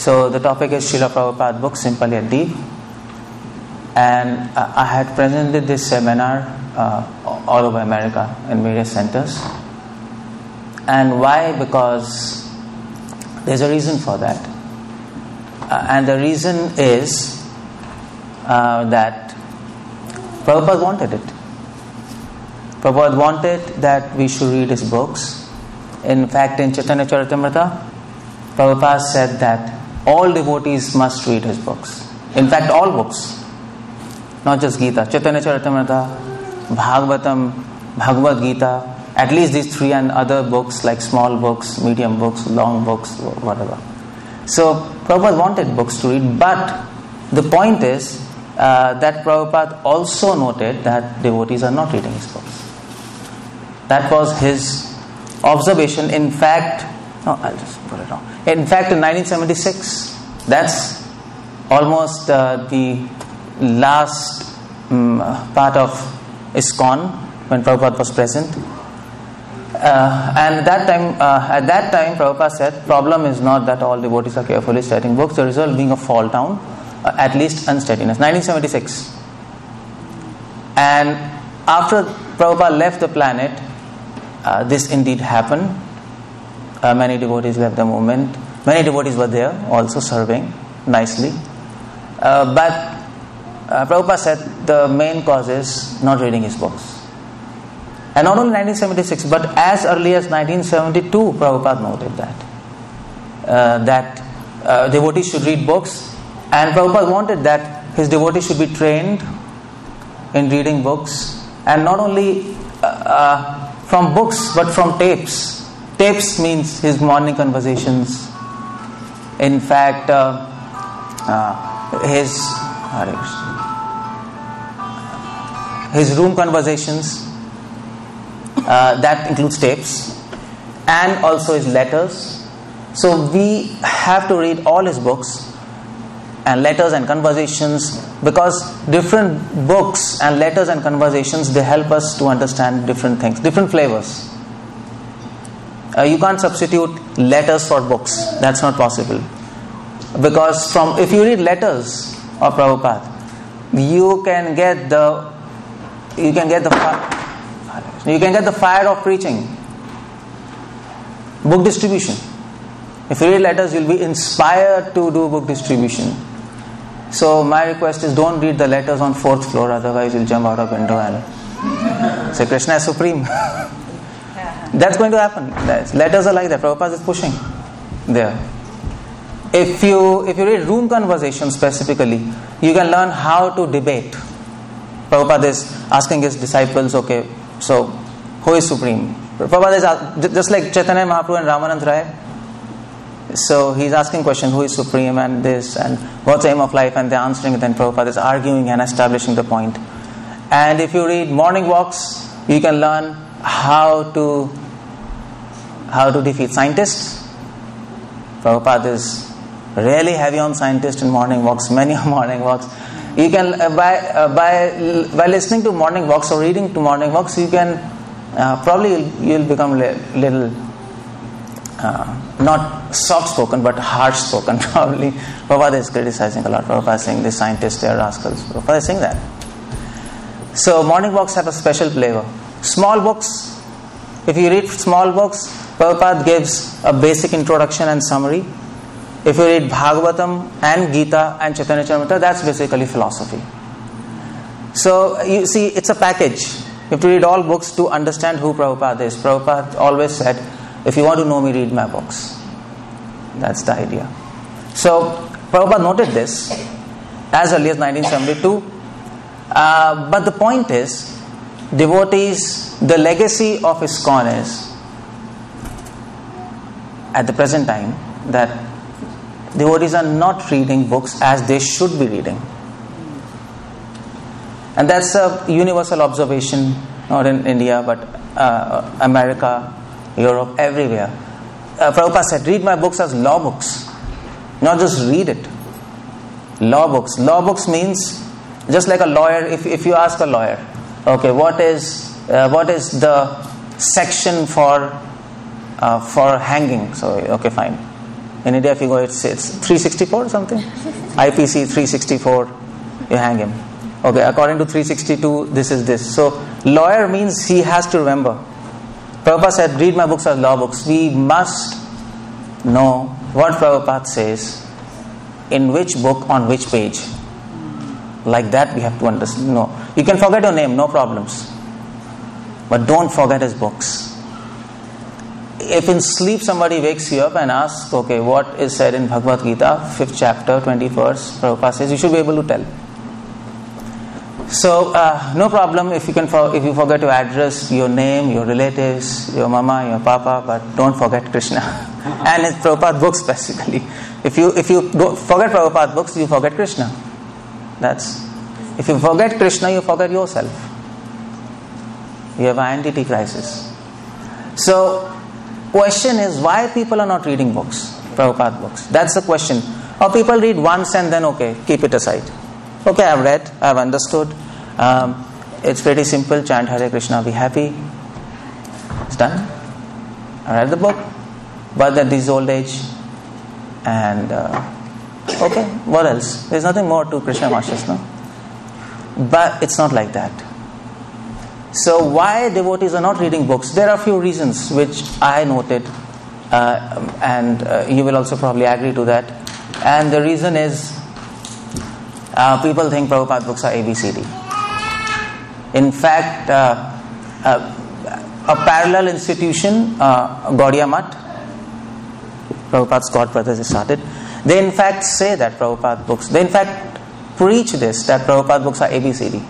So the topic is Srila Prabhupada book, Simple Yet Deep. And I had presented this seminar all over America in various centers. And why? Because there's a reason for that. And the reason is that Prabhupada wanted it. Prabhupada wanted that we should read his books. In fact, in Chaitanya Charitamrita, Prabhupada said that all devotees must read his books. In fact, all books. Not just Gita. Chaitanya Charitamrita, Bhagavatam, Bhagavad Gita, at least these three, and other books like small books, medium books, long books, whatever. So Prabhupada wanted books to read, but the point is that Prabhupada also noted that devotees are not reading his books. That was his observation. In fact, I'll just put it on. In fact, in 1976, that's almost the last part of ISKCON when Prabhupada was present. And at that time, Prabhupada said, problem is not that all devotees are carefully studying books, the result being a fall down, at least unsteadiness. 1976. And after Prabhupada left the planet, this indeed happened. Many devotees left the movement. Many devotees were there also serving nicely. But Prabhupada said the main cause is not reading his books. And not only 1976, but as early as 1972, Prabhupada noted that devotees should read books. And Prabhupada wanted that his devotees should be trained in reading books. And not only from books, but from tapes. Tapes means his morning conversations. In fact, his room conversations, that includes tapes, and also his letters. So we have to read all his books and letters and conversations, because different books and letters and conversations, they help us to understand different things, different flavors. You can't substitute letters for books. That's not possible. Because if you read letters of Prabhupada, you can get the fire of preaching. Book distribution. If you read letters, you'll be inspired to do book distribution. So my request is, don't read the letters on 4th floor, otherwise you'll jump out of window and say Krishna is supreme. That's going to happen. Letters are like that. Prabhupada is pushing there. If you read room conversation specifically, you can learn how to debate. Prabhupada is asking his disciples, okay, so who is supreme? Prabhupada is just like Chaitanya Mahaprabhu and Ramanand Rai. So he's asking question, who is supreme, and this, and what's the aim of life, and they're answering it. Then Prabhupada is arguing and establishing the point. And if you read morning walks, you can learn how to defeat scientists. Prabhupada is really heavy on scientists in morning walks, many morning walks. You can by listening to morning walks or reading to morning walks, you can you'll become little not soft spoken but harsh spoken. Probably Prabhupada is criticizing a lot. Prabhupada is saying the scientists, they are rascals. Prabhupada is saying that. So morning walks have a special flavor. Small books, if you read small books, Prabhupada gives a basic introduction and summary. If you read Bhagavatam and Gita and Chaitanya Charitamrita, that's basically philosophy. So you see, it's a package. You have to read all books to understand who Prabhupada is. Prabhupada always said, if you want to know me, read my books. That's the idea. So Prabhupada noted this as early as 1972. But the point is, devotees, the legacy of ISKCON is, at the present time, that devotees are not reading books as they should be reading. And that's a universal observation, not in India, but America, Europe, everywhere. Prabhupada said, read my books as law books, not just read it. Law books. Law books means, just like a lawyer, if you ask a lawyer, okay, what is the section for hanging? So, okay, fine. In India, if you go, it's 364 or something. IPC 364, you hang him. Okay, according to 362, this is this. So, lawyer means he has to remember. Prabhupada said, read my books as law books. We must know what Prabhupada says, in which book, on which page. Like that we have to understand. No. You can forget your name, no problems. But don't forget his books. If in sleep somebody wakes you up and asks, okay, what is said in Bhagavad Gita, 5th chapter, 20th verse, Prabhupada says, you should be able to tell. So, no problem if you forget your address, your name, your relatives, your mama, your papa, but don't forget Krishna. And it's Prabhupada books basically. If you don't forget Prabhupada books, you forget Krishna. If you forget Krishna, you forget yourself. You have an identity crisis. So, question is why people are not reading books, Prabhupada books. That's the question. Or people read once and then okay, keep it aside. Okay, I've read, I've understood. It's pretty simple. Chant Hare Krishna, be happy. It's done. I read the book. But at this old age. And okay, what else? There's nothing more to Krishna consciousness, no? But it's not like that. So why devotees are not reading books? There are a few reasons which I noted. And you will also probably agree to that. And the reason is people think Prabhupada books are ABCD. In fact, a parallel institution, 𝗲𝗪𝗀𝗃𝗃, Prabhupada's God brothers started. They in fact say that Prabhupada books, they in fact preach this, that Prabhupada books are ABCD.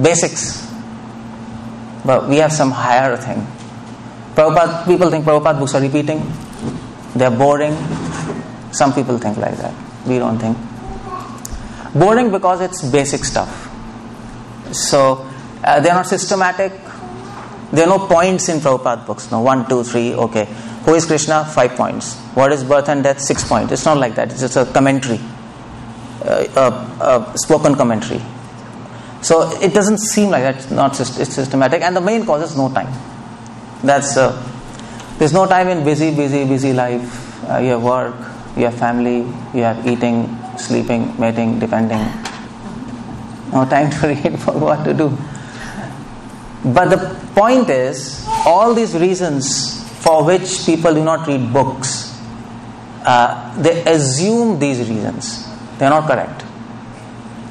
Basics. But we have some higher thing. People think Prabhupada books are repeating. They are boring. Some people think like that. We don't think. Boring because it's basic stuff. So they are not systematic. There are no points in Prabhupada books. No, 1, 2, 3. Okay, who is Krishna? 5 points. What is birth and death? 6 points. It's not like that. It's just a commentary, a spoken commentary. So it doesn't seem like that. It's systematic. And the main cause is no time. There's no time in busy life. You have work, you have family, you have eating, sleeping, mating, depending. No time to read for what to do. But the point is, all these reasons for which people do not read books, they assume these reasons. They are not correct.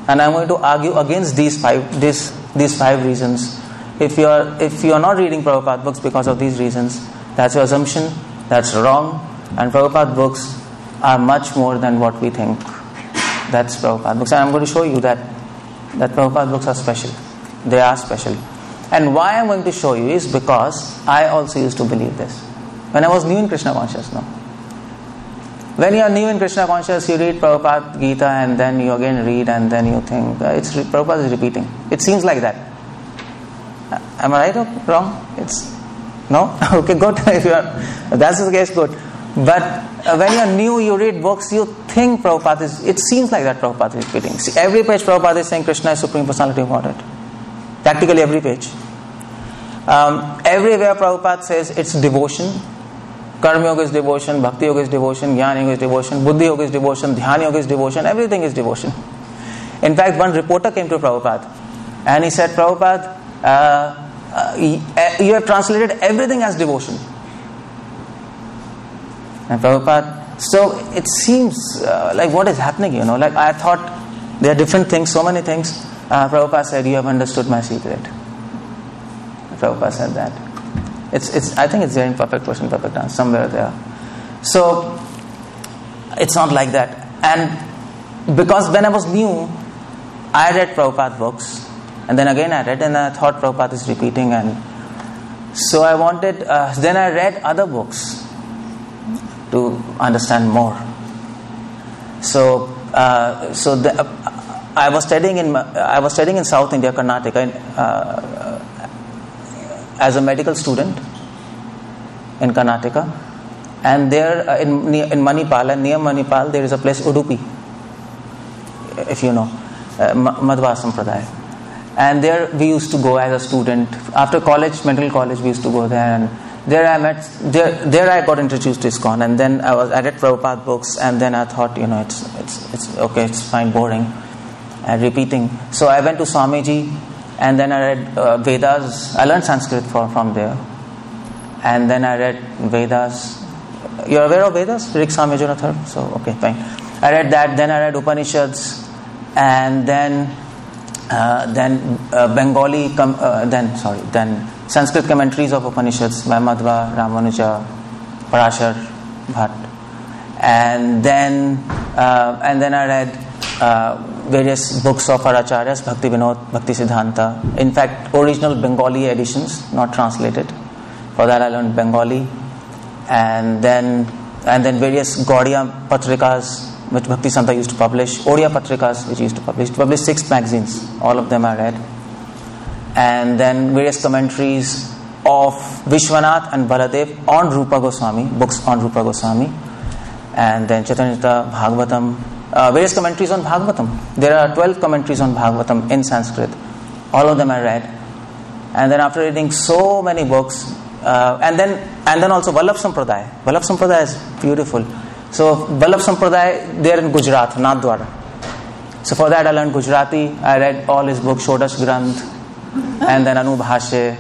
And I'm going to argue against these five reasons. If you are not reading Prabhupada books because of these reasons, that's your assumption. That's wrong. And Prabhupada books are much more than what we think. That's Prabhupada books. And I'm going to show you that Prabhupada books are special. They are special. And why I'm going to show you is because I also used to believe this. When I was new in Krishna Consciousness, when you are new in Krishna Consciousness, you read Prabhupada Gita and then you again read and then you think, Prabhupada is repeating. It seems like that. Am I right or wrong? No? Okay, good. If that's the case, good. But when you are new, you read books, you think it seems like that Prabhupada is repeating. See, every page Prabhupada is saying Krishna is Supreme Personality of Godhead. Practically every page. Everywhere Prabhupada says it's devotion. Karma Yoga is devotion, Bhakti Yoga is devotion, Jnana Yoga is devotion, Buddhi Yoga is devotion, Dhyana Yoga is devotion, everything is devotion. In fact, one reporter came to Prabhupada and he said, Prabhupada, you have translated everything as devotion. And Prabhupada, so it seems like what is happening, like I thought there are different things, so many things. Prabhupada said, you have understood my secret. Prabhupada said that. I think it's there in perfect question, perfect dance, somewhere there. So it's not like that. And because when I was new, I read Prabhupada books, and then again I read, and I thought Prabhupada is repeating, and so I wanted. Then I read other books to understand more. So I was studying in South India, Karnataka, as a medical student in Karnataka, and there in Manipal and near Manipal there is a place Udupi, if you know, Madhva Sampradaya, and there we used to go as a student after college, medical college. We used to go there, and there I met, there I got introduced to ISKCON, and then I read Prabhupada books, and then I thought, it's okay, it's fine, boring, and repeating. So I went to Swamiji, and then I read Vedas. I learned Sanskrit from there, and then I read Vedas. You're aware of Vedas? Rig, Sam, Yajur, Atharva? So okay, fine. I read that. Then I read Upanishads, and then Bengali. Then Sanskrit commentaries of Upanishads by Madhva, Ramanuja, Parashar, Bhatt, and then I read various books of our acharyas, Bhakti Vinod, Bhakti Siddhanta. In fact, original Bengali editions, not translated. For that I learned Bengali, and then various Gaudiya Patrikas which Bhakti Santa used to publish, Oriya Patrikas which used to publish 6 magazines. All of them I read. And then various commentaries of Vishwanath and Baladev on Rupa Goswami, books on Rupa Goswami, and then Chaitanya Bhagavatam, various commentaries on Bhagavatam. There are 12 commentaries on Bhagavatam in Sanskrit. All of them I read. And then after reading so many books, and then also Vallabh Sampradaya. Vallabh Sampradaya is beautiful. So Vallabh Sampradaya, they are in Gujarat, Nathdwara. So for that I learned Gujarati. I read all his books, Shodash Granth, and then Anubhashe,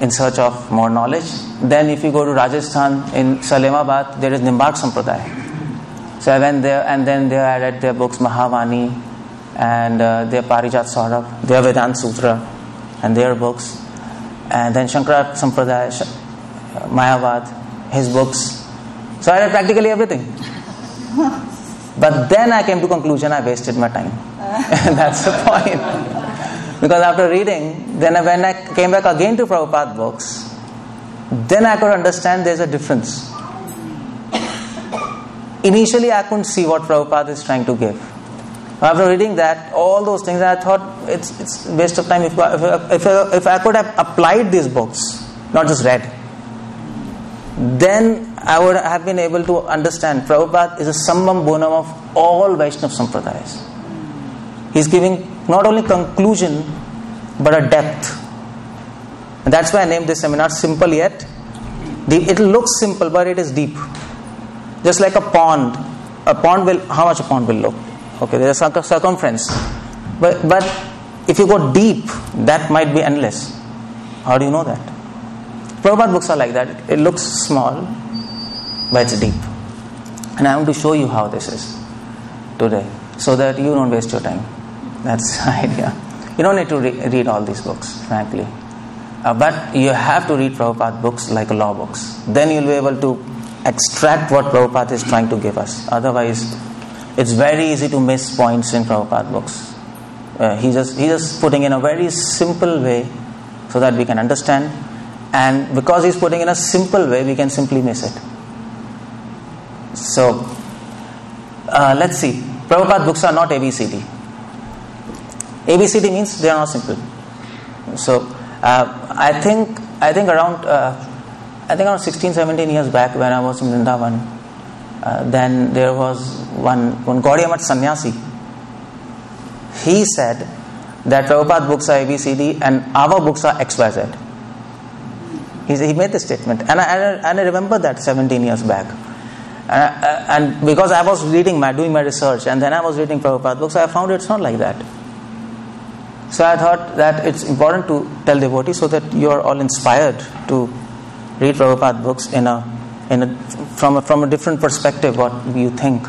in search of more knowledge. Then if you go to Rajasthan, in Salemabad, there is Nimbak Sampradaya. So I went there, and then there I read their books, Mahavani, and their Parijat Saurabh, their Vedanta Sutra, and their books. And then Shankara Sampradaya, Mayavad, his books. So I read practically everything. But then I came to conclusion I wasted my time. That's the point. Because after reading, then when I came back again to Prabhupada books, then I could understand there's a difference. Initially I couldn't see what Prabhupada is trying to give. After reading that, all those things, I thought it's waste of time. If I could have applied these books, not just read, then I would have been able to understand Prabhupada is a summum bonum of all Vaishnava Sampradayas. He's giving not only conclusion, but a depth. And that's why I named this seminar Simple Yet Deep. It looks simple, but it is deep. Just like a pond. How much a pond will look? Okay, there's a circumference. But if you go deep, that might be endless. How do you know that? Prabhupada books are like that. It looks small, but it's deep. And I want to show you how this is today, so that you don't waste your time. That's the idea. You don't need to read all these books, frankly. But you have to read Prabhupada books like law books. Then you'll be able to extract what Prabhupada is trying to give us. Otherwise, it's very easy to miss points in Prabhupada books. He's just putting in a very simple way so that we can understand. And because he's putting in a simple way, we can simply miss it. So, let's see. Prabhupada books are not ABCD. ABCD means they are not simple. So, I think around 16, 17 years back when I was in Vrindavan, then there was one Gaudiya Math sannyasi. He said that Prabhupada books are ABCD and our books are XYZ. He made this statement, and I remember that 17 years back. And because I was doing my research, and then I was reading Prabhupada books, I found it's not like that. So I thought that it's important to tell devotees so that you are all inspired to read Prabhupada books from a different perspective, what you think.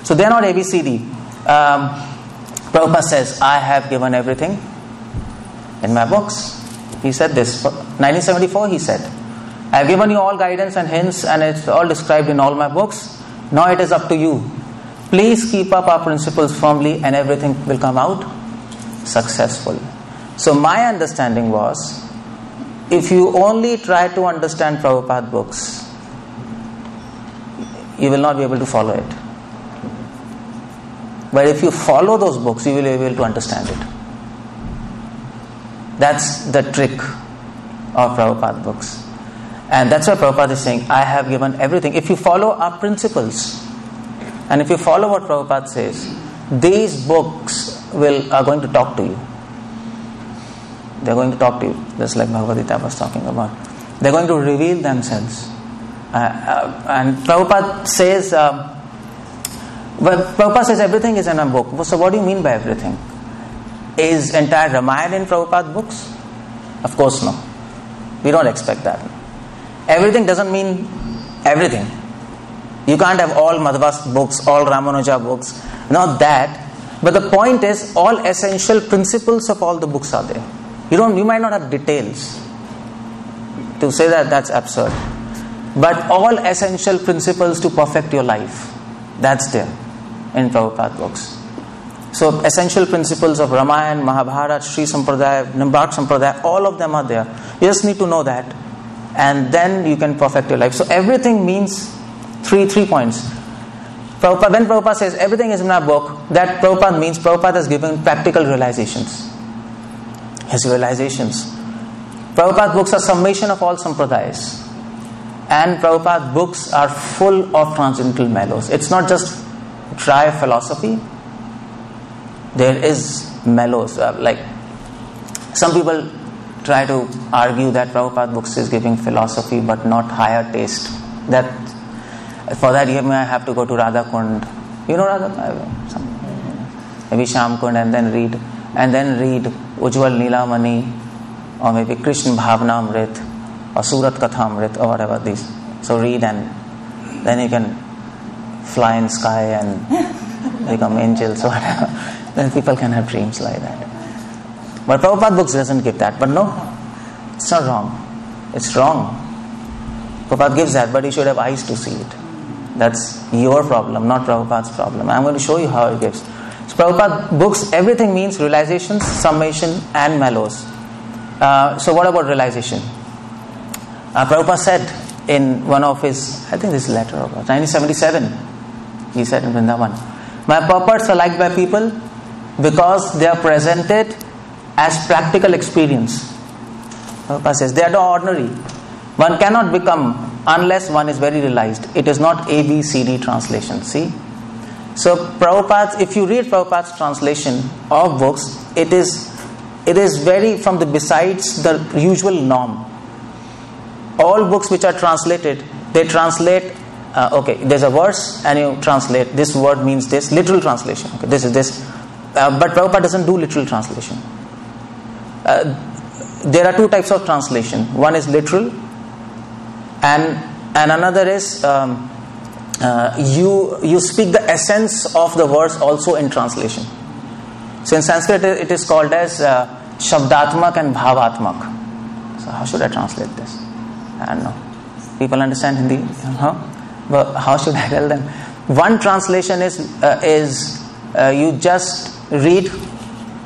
So they are not ABCD. Prabhupada says, I have given everything in my books. He said this. 1974 he said, I have given you all guidance and hints, and it's all described in all my books. Now it is up to you. Please keep up our principles firmly and everything will come out successful. So my understanding was, if you only try to understand Prabhupada books, you will not be able to follow it. But if you follow those books, you will be able to understand it. That's the trick of Prabhupada books. And that's why Prabhupada is saying, I have given everything. If you follow our principles, and if you follow what Prabhupada says, these books are going to talk to you. They're going to talk to you, just like Bhagavad Gita was talking about. They're going to reveal themselves. And Prabhupada says, Prabhupada says everything is in a book. So what do you mean by everything? Is entire Ramayana in Prabhupada books? Of course no. We don't expect that. Everything doesn't mean everything. You can't have all Madhva's books, all Ramanuja books. Not that. But the point is, all essential principles of all the books are there. You might not have details. To say that, that's absurd. But all essential principles to perfect your life, that's there in Prabhupada books. So essential principles of Ramayana, Mahabharata, Sri Sampradaya, Nimbak Sampradaya, all of them are there. You just need to know that, and then you can perfect your life. So everything means three points. When Prabhupada says everything is in our book, that Prabhupada means Prabhupada has given practical realizations. His realizations. Prabhupada books are summation of all Sampradayas. And Prabhupada books are full of transcendental mellows. It's not just dry philosophy. There is mellows. Like some people try to argue that Prabhupada books is giving philosophy but not higher taste. For that you may have to go to Radha Kund. You know Radha Kund? Maybe Sham Kund, and then read Ujjwal Nilamani, or maybe Krishna Bhavna Amrit, or Surat Katha Amrit, or whatever these. So read, and then you can fly in sky and become angels or whatever. Then people can have dreams like that. But Prabhupada books doesn't give that. But no, it's not wrong. It's wrong. Prabhupada gives that, but you should have eyes to see it. That's your problem, not Prabhupada's problem. I'm going to show you how it gives. So Prabhupada books, everything means realizations, summation, and mellows. So what about realization? Prabhupada said in one of his, I think this letter of 1977, he said in Vrindavan, my purports are liked by people because they are presented as practical experience. Prabhupada says they are not ordinary. One cannot become unless one is very realized. It is not ABCD translation. See? So Prabhupada, if you read Prabhupada's translation of books, it is very from the besides the usual norm. All books which are translated, they translate, there's a verse and you translate, this word means this, literal translation. Okay, this is this. But Prabhupada doesn't do literal translation. There are two types of translation. One is literal, and another is you speak the essence of the verse also in translation. So in Sanskrit it is called as Shabdatmak and Bhavatmak. So how should I translate this? I don't know. People understand Hindi? But how should I tell them? One translation is you just read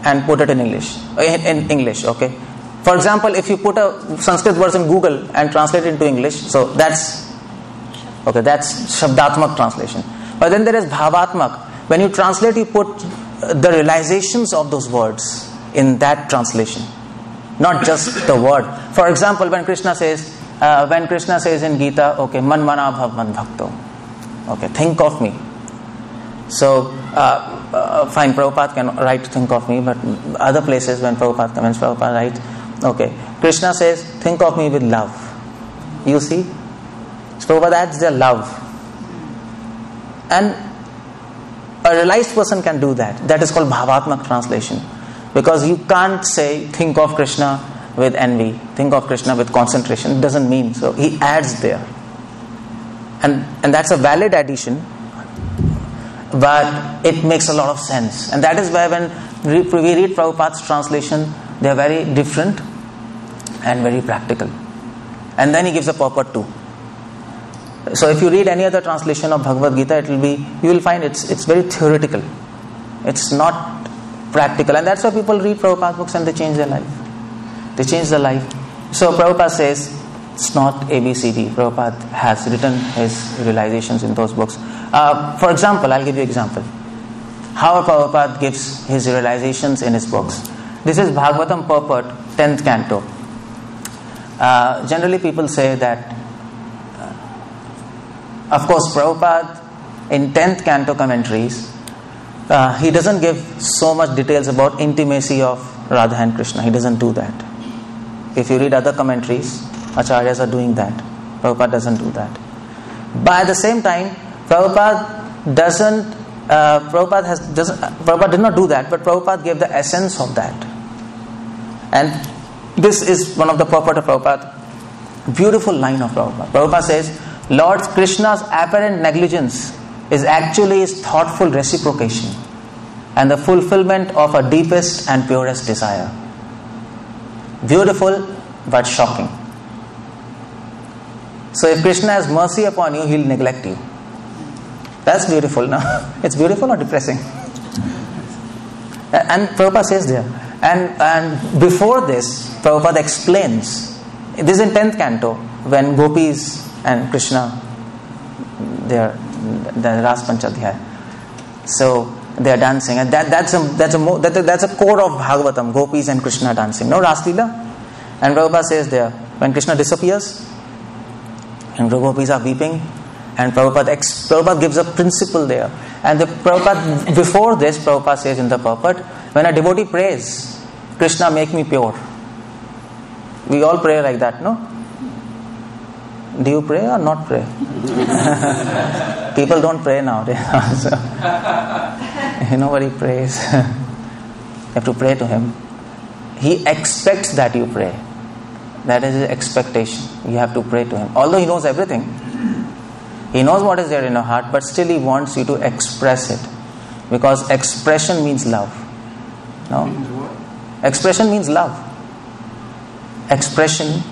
and put it in English. In English, okay. For example, if you put a Sanskrit verse in Google and translate it into English, so that's Shabdatmak translation. But then there is Bhavatmak. When you translate, you put the realizations of those words in that translation, not just the word. For example, when Krishna says in Gita, okay, man mana bhav man bhakto, okay, think of me. So fine, Prabhupada can write think of me, but other places when Prabhupada comments, Prabhupada writes, okay, Krishna says, think of me with love. You see? So Prabhupada adds their love. And a realized person can do that. That is called Bhavatmak translation. Because you can't say, think of Krishna with envy, think of Krishna with concentration. It doesn't mean. So he adds there. And that's a valid addition, but it makes a lot of sense. And that is why when we read Prabhupada's translation, they are very different and very practical. And then he gives a purport too. So if you read any other translation of Bhagavad Gita, you will find it's very theoretical. It's not practical. And that's why people read Prabhupada books and they change their life. They change their life. So Prabhupada says it's not ABCD. Prabhupada has written his realizations in those books. For example, I'll give you an example. How Prabhupada gives his realizations in his books. This is Bhagavatam Purport, 10th canto. Generally people say that, of course, Prabhupada in 10th canto commentaries, he doesn't give so much details about intimacy of Radha and Krishna. He doesn't do that. If you read other commentaries, acharyas are doing that. Prabhupada doesn't do that. But at the same time, Prabhupada did not do that, but Prabhupada gave the essence of that. And this is one of the purport of Prabhupada. Beautiful line of Prabhupada. Prabhupada says, Lord Krishna's apparent negligence is actually his thoughtful reciprocation and the fulfillment of a deepest and purest desire. Beautiful but shocking. So if Krishna has mercy upon you, he'll neglect you. That's beautiful, no? It's beautiful or depressing? And Prabhupada says there. And before this, Prabhupada explains. This is in 10th canto, when gopis and Krishna, the Ras Panchadhyaya. So they are dancing, and that's a core of Bhagavatam. Gopis and Krishna dancing. No Ras Leela. And Prabhupada says there, when Krishna disappears, and the gopis are weeping, and Prabhupada gives a principle there. And before this, Prabhupada says in the purport, when a devotee prays, Krishna, make me pure. We all pray like that, no? Do you pray or not pray? People don't pray nowadays. Nobody prays. You have to pray to him. He expects that you pray. That is his expectation. You have to pray to him. Although he knows everything, he knows what is there in your heart, but still he wants you to express it. Because expression means love. No? Expression means love. Expression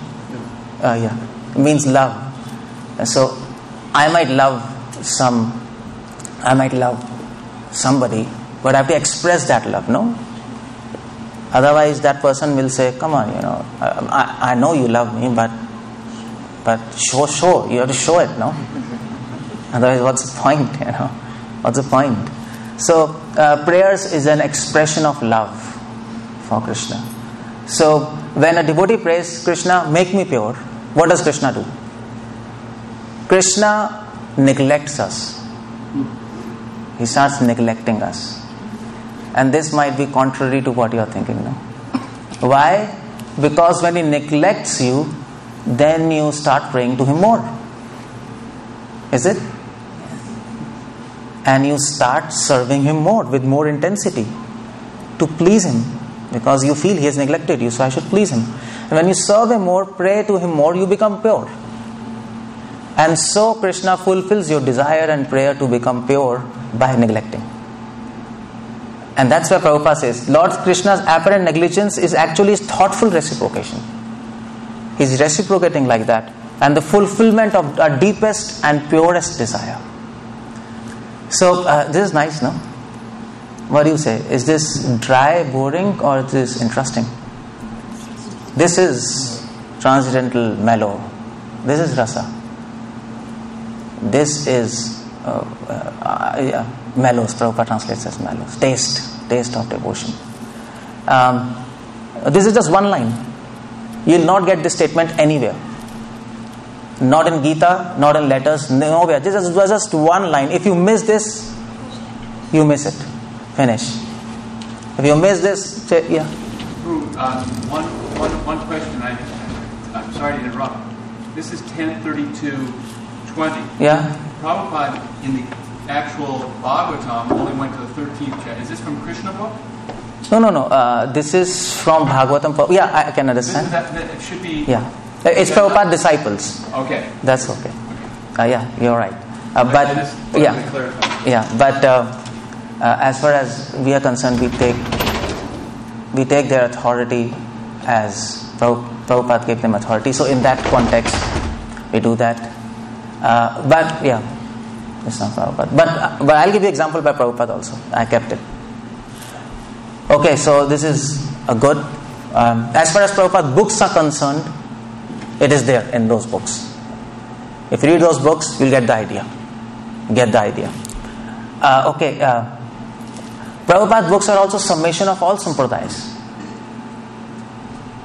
means love. So I might love somebody, but I have to express that love, no? Otherwise that person will say, come on, I know you love me, but show, you have to show it, no? Otherwise what's the point, What's the point? So prayers is an expression of love for Krishna. So when a devotee prays, Krishna, make me pure, what does Krishna do? Krishna neglects us. He starts neglecting us. And this might be contrary to what you are thinking now. Why? Because when he neglects you, then you start praying to him more. Is it? And you start serving him more, with more intensity, to please him. Because you feel he has neglected you, so I should please him. And when you serve him more, pray to him more, you become pure. And so Krishna fulfills your desire and prayer to become pure by neglecting. And that's why Prabhupada says, Lord Krishna's apparent negligence is actually his thoughtful reciprocation. He's reciprocating like that. And the fulfillment of our deepest and purest desire. So this is nice, no? What do you say? Is this dry, boring, or is this interesting? This is transcendental mellow. This is rasa. This is mellows. Prabhupada translates as mellows. Taste of devotion. This is just one line. You will not get this statement anywhere. Not in Gita, not in letters, nowhere. This is just one line. If you miss this, you miss it. Finish. If you miss this, yeah. One question. I'm sorry to interrupt. This is 10:32:20. Yeah. Prabhupada in the actual Bhagavatam only went to the 13th chapter. Is this from Krishna book? No. This is from Bhagavatam. Yeah, I can understand. It should be. Yeah. It's Prabhupada disciples. Okay. That's okay. Yeah, you're right. As far as we are concerned, we take their authority as Prabhupada gave them authority. So in that context, we do that. But yeah, it's not Prabhupada. But I'll give you example by Prabhupada also. I kept it. Okay, so this is a good. As far as Prabhupada books are concerned, it is there in those books. If you read those books, you'll get the idea. Prabhupada books are also summation of all sampradayas.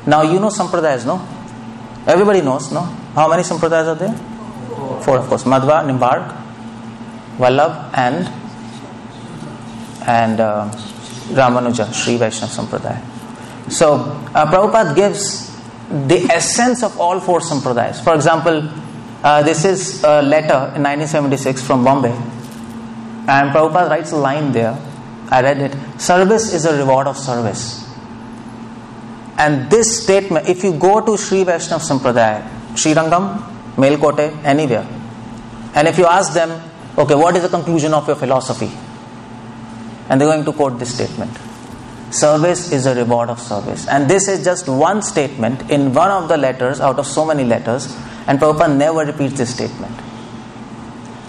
Now you know sampradayas, no? Everybody knows, no? How many sampradayas are there? 4, of course. Madhva, Nimbark, Vallabh, and Ramanuja, Sri Vaishnava Sampradaya. So Prabhupada gives the essence of all four sampradayas. For example, this is a letter in 1976 from Bombay, and Prabhupada writes a line there. I read it. Service is a reward of service. And this statement, if you go to Sri Vaishnava Sampradaya, Srirangam, Melkote, anywhere, and if you ask them, okay, what is the conclusion of your philosophy? And they're going to quote this statement. Service is a reward of service. And this is just one statement in one of the letters out of so many letters, and Prabhupada never repeats this statement.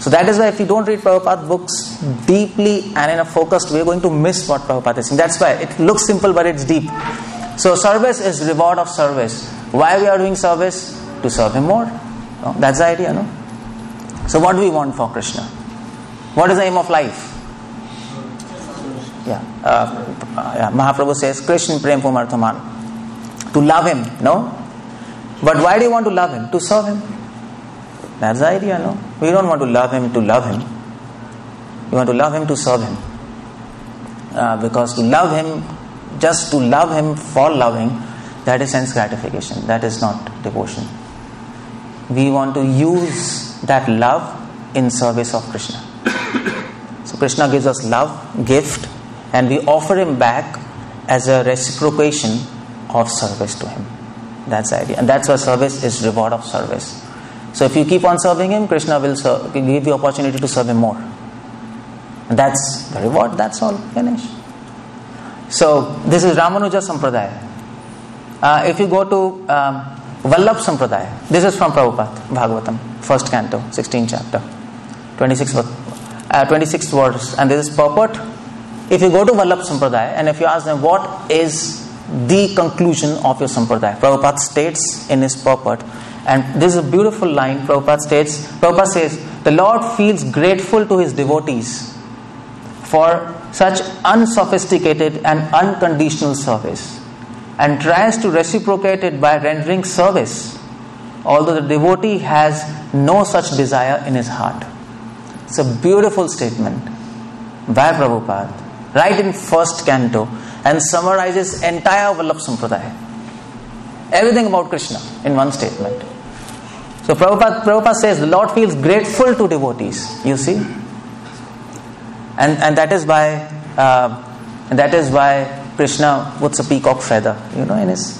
So that is why if you don't read Prabhupada books deeply and in a focused way, you're going to miss what Prabhupada is saying. That's why it looks simple, but it's deep. So service is reward of service. Why we are doing service? To serve Him more. No? That's the idea, no? So what do we want for Krishna? What is the aim of life? Mahaprabhu says, Krishna Prem Pumarthaman. To love Him, no? But why do you want to love Him? To serve Him. That's the idea, no? We don't want to love Him to love Him. We want to love Him to serve Him. Because to love Him, just to love Him for loving, that is sense gratification. That is not devotion. We want to use that love in service of Krishna. So Krishna gives us love, gift, and we offer Him back as a reciprocation of service to Him. That's the idea. And that's why service is reward of service. So if you keep on serving Him, Krishna will give you opportunity to serve Him more. And that's the reward. That's all. Finish. So this is Ramanuja Sampradaya. If you go to Vallabh Sampradaya, this is from Prabhupada, Bhagavatam, 1st canto, 16th chapter, 26th verse, and this is purport. If you go to Vallabh Sampradaya and if you ask them what is the conclusion of your Sampradaya, Prabhupada states in his purport, and this is a beautiful line. Prabhupada says, the Lord feels grateful to His devotees for such unsophisticated and unconditional service, and tries to reciprocate it by rendering service, although the devotee has no such desire in his heart. It's a beautiful statement by Prabhupada, right in 1st canto, and summarizes entire Vallabh Sampradaya. Everything about Krishna in one statement. So Prabhupada says the Lord feels grateful to devotees, you see. And that is why Krishna puts a peacock feather, in his.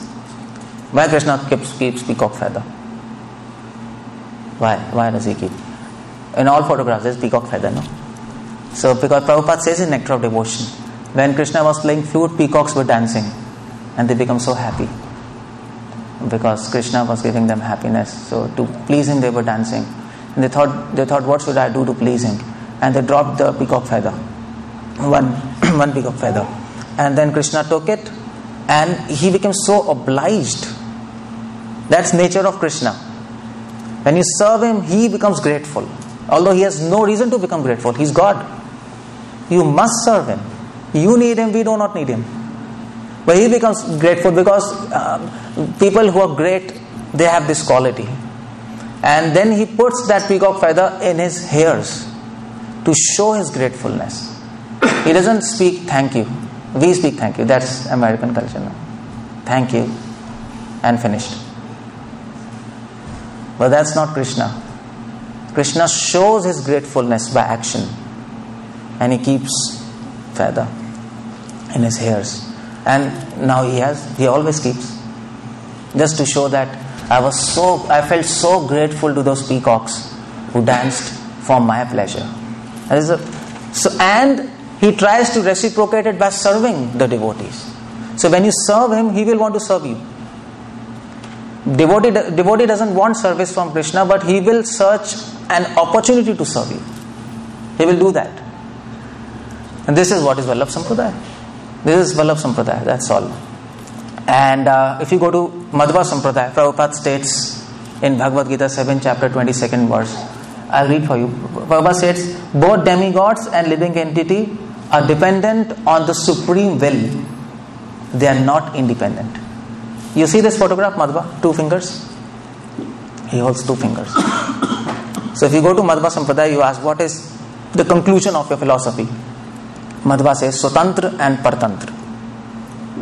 Why Krishna keeps peacock feather? Why does he keep? In all photographs there's peacock feather, no? So because Prabhupada says in Nectar of Devotion, when Krishna was playing flute, peacocks were dancing, and they become so happy because Krishna was giving them happiness. So to please Him, they were dancing, and they thought, what should I do to please Him? And they dropped the peacock feather, one peacock feather, and then Krishna took it, and he became so obliged. That's nature of Krishna. When you serve Him, He becomes grateful, although He has no reason to become grateful. He's God. You must serve Him. You need Him, we do not need Him. But He becomes grateful because people who are great, they have this quality. And then He puts that peacock feather in His hairs to show His gratefulness. He doesn't speak thank you. We speak thank you. That's American culture now. Thank you. And finished. But that's not Krishna. Krishna shows His gratefulness by action. And He keeps feather in His hairs. And now He always keeps. Just to show that I felt so grateful to those peacocks who danced for my pleasure. And He tries to reciprocate it by serving the devotees. So when you serve Him, He will want to serve you. Devotee doesn't want service from Krishna, but he will search an opportunity to serve you. He will do that. And this is what is Vallabh Sampradaya. This is Vallabh Sampradaya, that's all. And if you go to Madhva Sampradaya, Prabhupada states in Bhagavad Gita 7 chapter 22nd verse, I'll read for you. Prabhupada states, both demigods and living entity are dependent on the supreme will. They are not independent. You see this photograph, Madhva? 2 fingers. He holds 2 fingers. So if you go to Madhva Sampradaya, you ask, what is the conclusion of your philosophy? Madhva says, Swatantra and Paratantra.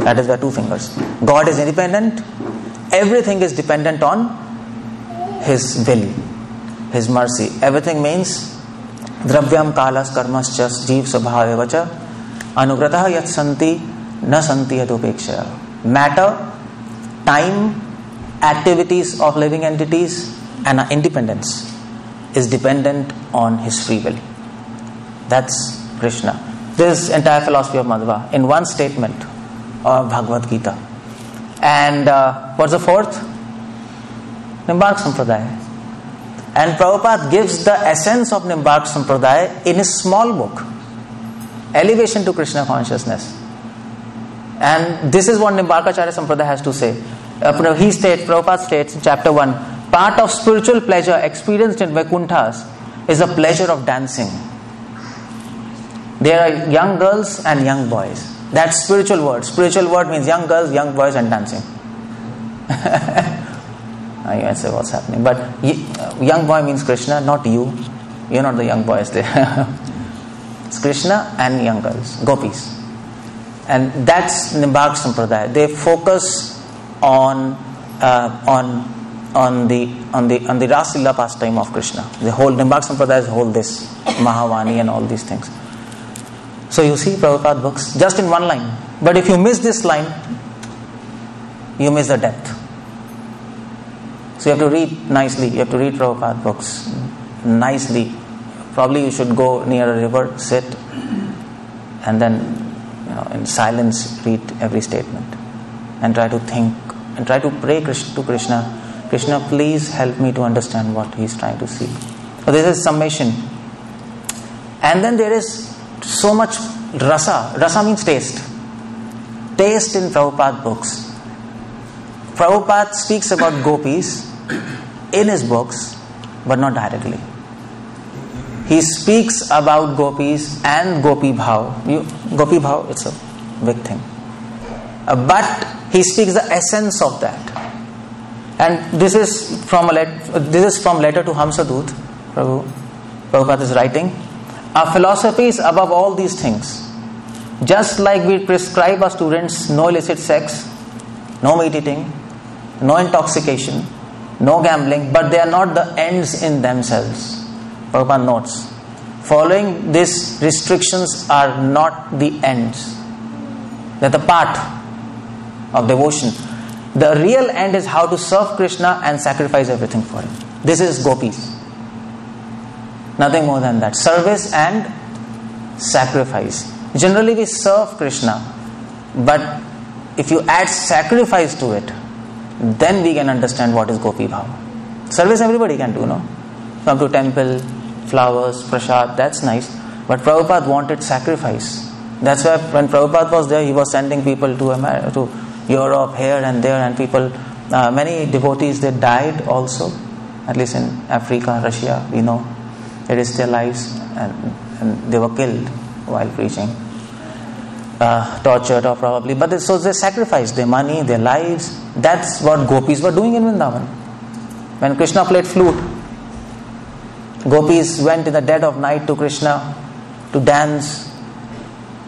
That is where 2 fingers. God is independent Everything is dependent on His will, His mercy. Everything means dravyam kalas karmascha jeev svabhavevacha anugratah yat santi na santi yadopekshaya. Matter, time, activities of living entities and our independence is dependent on His free will. That's Krishna. This entire philosophy of Madhva in one statement of Bhagavad Gita. And what's the fourth? Nimbark Sampradaya. And Prabhupada gives the essence of Nimbark Sampradaya in his small book, Elevation to Krishna Consciousness. And this is what Nimbarkacharya Sampradaya has to say. Prabhupada states in chapter 1, part of spiritual pleasure experienced in Vaikunthas is the pleasure of dancing. There are young girls and young boys. That's spiritual word. Spiritual word means young girls, young boys and dancing. You might say what's happening. But young boy means Krishna, not you. You're not the young boys there. It's Krishna and young girls, gopis. And that's Nimbark Sampradaya. They focus on the Raslila pastime of Krishna. The whole Nimbark Sampradaya hold this Mahavani and all these things. So you see Prabhupada books just in one line. But if you miss this line, you miss the depth. So you have to read nicely. You have to read Prabhupada books nicely. Probably you should go near a river, sit, and then in silence read every statement. And try to think and try to pray to Krishna. Krishna, please help me to understand what He is trying to see. So this is summation. And then there is so much rasa. Rasa means taste. Taste in Prabhupada books. Prabhupada speaks about gopis in his books, but not directly. He speaks about gopis and gopi bhav. Gopi bhav, it's a big thing. But he speaks the essence of that. And this is from letter to Hamsadut. Prabhupada is writing. Our philosophy is above all these things. Just like we prescribe our students no illicit sex, no meat eating, no intoxication, no gambling, but they are not the ends in themselves. Prabhupada notes, following these restrictions are not the ends. They're the part of devotion. The real end is how to serve Krishna and sacrifice everything for Him. This is gopis. Nothing more than that. Service and sacrifice. Generally we serve Krishna, but if you add sacrifice to it, then we can understand what is gopi bhav. Service everybody can do, no? Come to temple, flowers, prasad, that's nice. But Prabhupada wanted sacrifice. That's why when Prabhupada was there, he was sending people to Europe, here and there, and people, many devotees, they died also, at least in Africa, Russia, we know. They risked their lives and they were killed while preaching. Tortured or probably. But so they sacrificed their money, their lives. That's what gopis were doing in Vrindavan. When Krishna played flute, gopis went in the dead of night to Krishna to dance.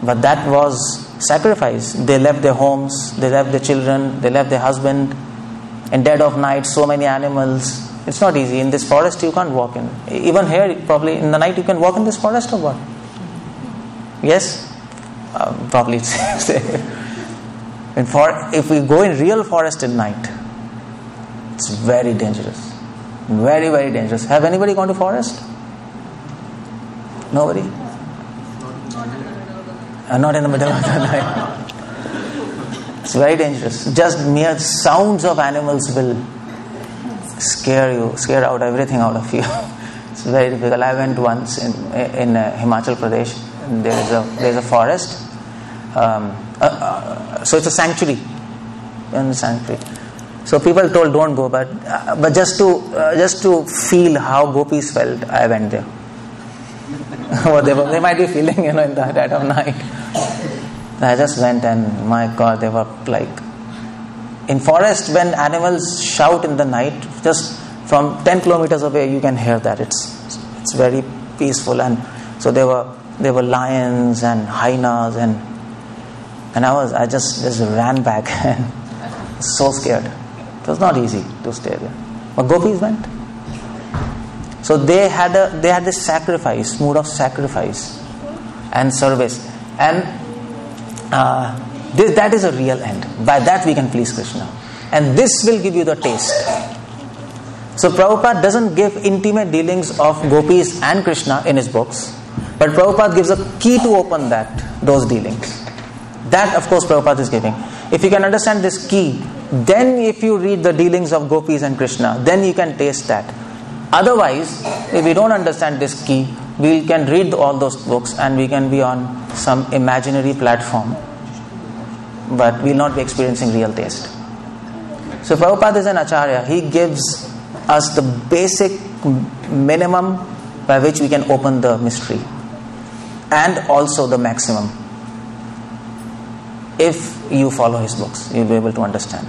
But that was sacrifice. They left their homes, they left their children, they left their husband. In dead of night, so many animals. It's not easy. In this forest you can't walk in. Even here, probably in the night you can walk in this forest or what? Yes? Probably it's if we go in real forest at night, it's very dangerous. Very, very dangerous. Have anybody gone to forest? Nobody? Not in the middle of the night. It's very dangerous. Just mere sounds of animals will scare out everything out of you. It's very difficult. I went once in Himachal Pradesh. There's a forest. So it's a sanctuary. So people told don't go, but just to feel how gopis felt, I went there. What they might be feeling, in the dead of night. I just went and my God, they were like in forest when animals shout in the night, just from 10 kilometers away you can hear that. It's very peaceful, and so there were lions and hyenas and I just ran back and so scared. It It was not easy to stay there. But gopis went. So they had this sacrifice, mood of sacrifice and service. And that is a real end. By that we can please Krishna. And this will give you the taste. So Prabhupada doesn't give intimate dealings of gopis and Krishna in his books. But Prabhupada gives a key to open those dealings. That, of course, Prabhupada is giving. If you can understand this key, then if you read the dealings of gopis and Krishna, then you can taste that. Otherwise, if we don't understand this key, we can read all those books and we can be on some imaginary platform, but we will not be experiencing real taste. So Prabhupada is an Acharya. He gives us the basic minimum by which we can open the mystery, and also the maximum. If you follow his books, you'll be able to understand.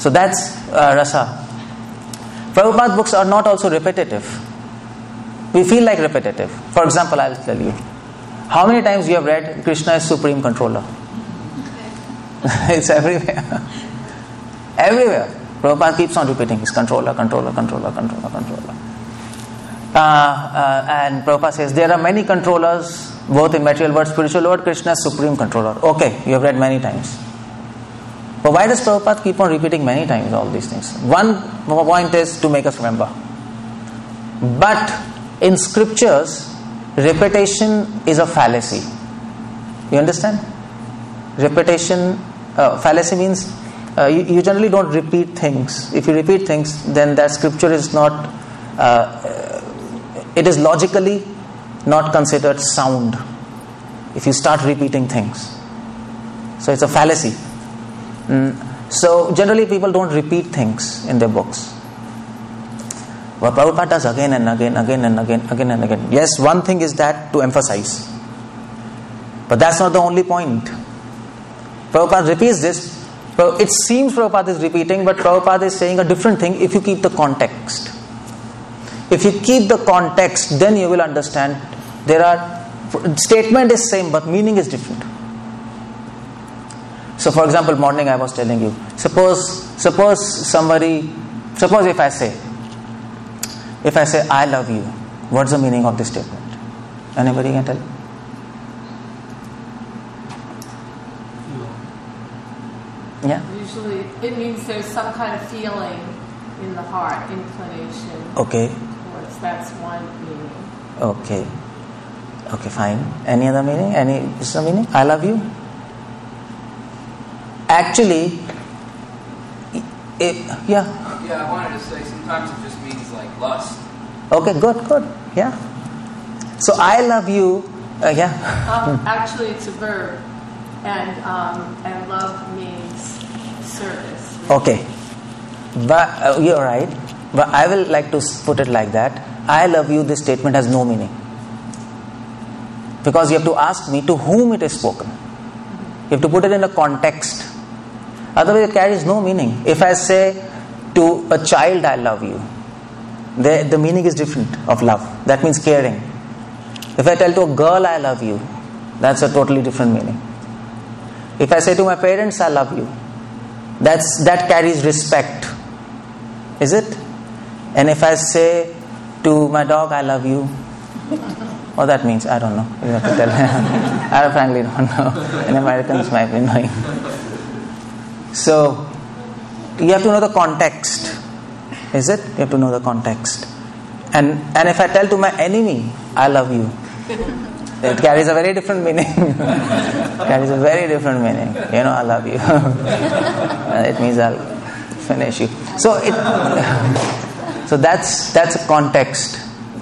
So that's rasa. Prabhupada's books are not also repetitive. We feel like repetitive. For example, I'll tell you. How many times you have read Krishna is Supreme Controller? It's everywhere. Everywhere. Prabhupada keeps on repeating, he's controller, controller, controller, controller, controller. And Prabhupada says, there are many controllers, both in material world, spiritual world. Krishna is Supreme Controller. Okay, you have read many times. But why does Prabhupada keep on repeating many times all these things? One point is to make us remember. But in scriptures, repetition is a fallacy. You understand? Repetition, fallacy means you generally don't repeat things. If you repeat things, then that scripture is not, it is logically not considered sound if you start repeating things. So it's a fallacy. So generally people don't repeat things in their books. But Prabhupada does again and again, again and again, again and again. Yes, one thing is that to emphasize. But that's not the only point. Prabhupada repeats this. It seems Prabhupada is repeating, but Prabhupada is saying a different thing if you keep the context. If you keep the context, then you will understand. Statement is same, but meaning is different. So for example, morning I was telling you, suppose if I say I love you, what's the meaning of this statement? Anybody can tell? Yeah. Usually it means there's some kind of feeling in the heart, inclination. Okay. Towards, that's one meaning. Okay. Okay, fine. Any other meaning? Is the meaning? I love you? Actually, yeah. Yeah, I wanted to say sometimes it just means like lust. Okay, good. Yeah. So I love you. Yeah. Actually, it's a verb, and love means service. Okay, but you're right. But I will like to put it like that. I love you. This statement has no meaning because you have to ask me to whom it is spoken. You have to put it in a context. Otherwise, it carries no meaning. If I say to a child, I love you, the meaning is different of love. That means caring. If I tell to a girl, I love you, that's a totally different meaning. If I say to my parents, I love you, that carries respect. Is it? And if I say to my dog, I love you, what that means, I don't know. You have to tell me. I frankly don't know. And Americans might be knowing. So, you have to know the context. Is it? You have to know the context. And if I tell to my enemy, I love you, it carries a very different meaning. Carries a very different meaning. You know, I love you. It means I'll finish you. So that's a context.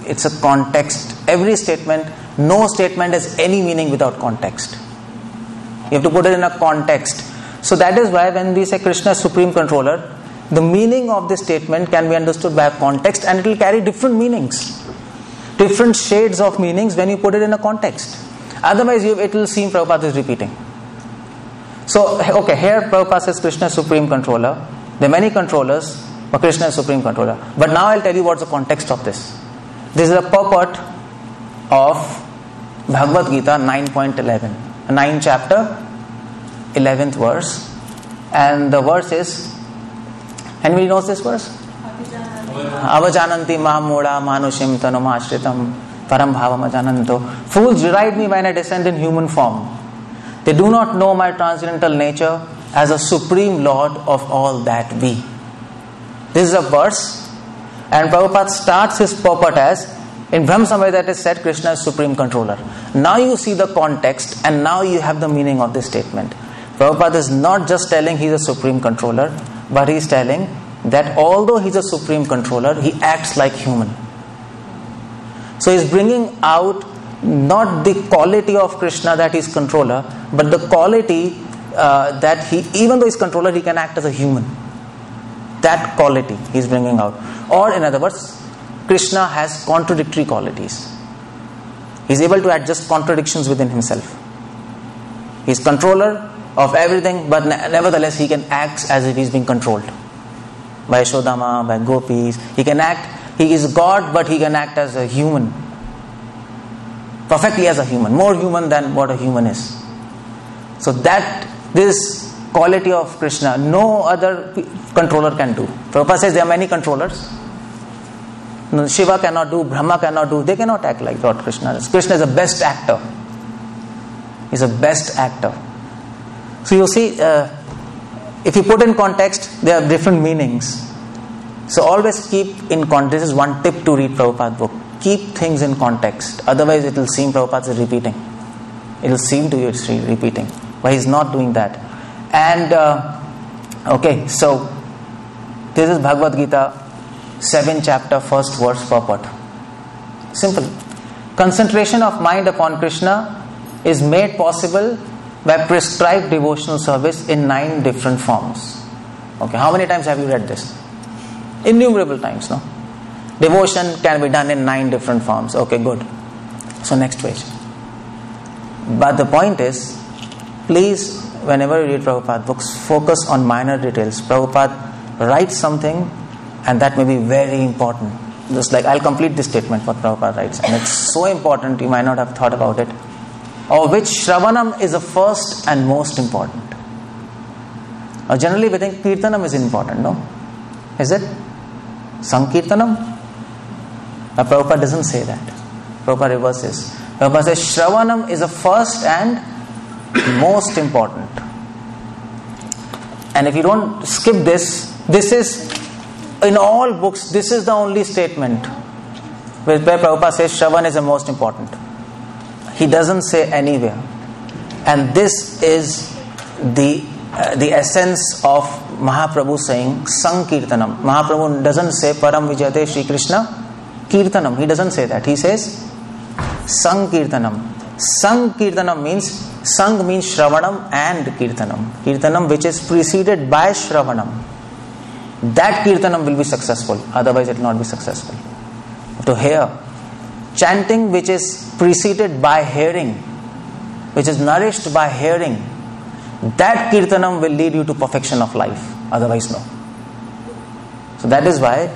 It's a context. Every statement, no statement has any meaning without context. You have to put it in a context. So that is why when we say Krishna is Supreme Controller, the meaning of this statement can be understood by a context, and it will carry different meanings, different shades of meanings when you put it in a context. Otherwise, it will seem Prabhupada is repeating. So, okay, here Prabhupada says Krishna is Supreme Controller. There are many controllers, but Krishna is Supreme Controller. But now I'll tell you what's the context of this. This is a purport of Bhagavad Gita 9.11, 9 chapter, 11th verse. And the verse is, Anybody knows this verse? Avajananti mahamoda manushim tanumashritam param bhavam ajananto. Fools deride me when I descend in human form. They do not know my transcendental nature as a supreme Lord of all that be. This is a verse, and Prabhupada starts his purport as, in Brahma Samhita it is said Krishna is supreme controller. Now you see the context, and now you have the meaning of this statement. Prabhupada is not just telling he is a supreme controller, but he is telling that although he is a supreme controller, he acts like human. So he is bringing out not the quality of Krishna that he is controller, but the quality that he, even though he is controller, he can act as a human. That quality he is bringing out. Or in other words, Krishna has contradictory qualities. He is able to adjust contradictions within himself. He is controller of everything, but nevertheless he can act as if he is being controlled by Yashodama, by gopis. He can act, he is God, but he can act as a human, perfectly as a human, more human than what a human is. So that this quality of Krishna, no other controller can do. Prabhupada says there are many controllers. Shiva cannot do, Brahma cannot do, they cannot act like Lord Krishna. Krishna is the best actor. He is the best actor. So you see, if you put in context, there are different meanings. So always keep in context. This is one tip to read Prabhupada's book. Keep things in context. Otherwise it will seem Prabhupada is repeating. It will seem to you it's repeating. But he is not doing that. And, okay, so this is Bhagavad Gita, 7th chapter, 1st verse purport. Simple. Concentration of mind upon Krishna is made possible by prescribed devotional service in 9 different forms. Okay, how many times have you read this? Innumerable times, no? Devotion can be done in 9 different forms. Okay, good. So next page. But the point is, please, whenever you read Prabhupada books, focus on minor details. Prabhupada writes something, and that may be very important. Just like, I'll complete this statement what Prabhupada writes, and it's so important you might not have thought about it. Of which Shravanam is the first and most important. Generally we think Kirtanam is important, no? Is it? Sankirtanam? But Prabhupada doesn't say that. Prabhupada reverses. Prabhupada says Shravanam is the first and most important. And if you don't skip this, this is, in all books, this is the only statement where Prabhupada says Shravan is the most important. He doesn't say anywhere. And this is the essence of Mahaprabhu saying Sankirtanam. Mahaprabhu doesn't say Param Vijayate Shri Krishna Kirtanam. He doesn't say that. He says Sankirtanam. Sankirtanam means, Sang means Shravanam and Kirtanam. Kirtanam which is preceded by Shravanam. That Kirtanam will be successful. Otherwise it will not be successful. To hear. Chanting which is preceded by hearing, which is nourished by hearing, that Kirtanam will lead you to perfection of life. Otherwise no. So that is why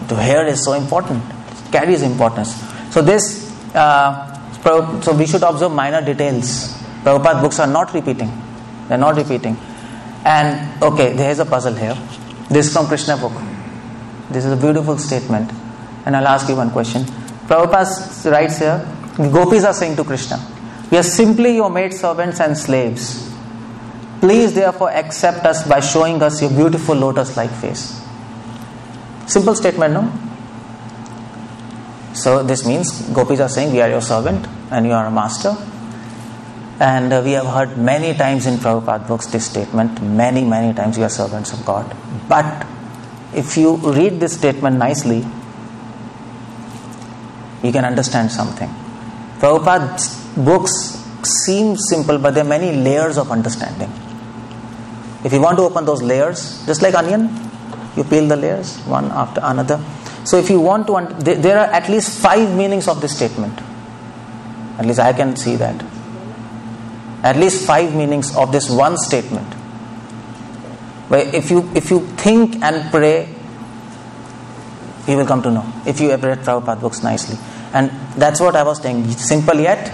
to hear is so important. It carries importance. So this, so we should observe minor details. Prabhupada books are not repeating. They are not repeating. And okay, there is a puzzle here. This is from Krishna book. This is a beautiful statement. And I'll ask you one question. Prabhupada writes here, the gopis are saying to Krishna, we are simply your maid servants and slaves. Please therefore accept us by showing us your beautiful lotus-like face. Simple statement, no? So this means gopis are saying we are your servant and you are a master. And we have heard many times in Prabhupada books this statement, many times, you are servants of God. But if you read this statement nicely, you can understand something. Prabhupada's books seem simple, but there are many layers of understanding. If you want to open those layers, just like onion, you peel the layers one after another. So if you want to, there are at least 5 meanings of this statement. At least I can see that. At least 5 meanings of this one statement. But if you think and pray, you will come to know. If you have read Prabhupada books nicely. And that's what I was saying. Simple yet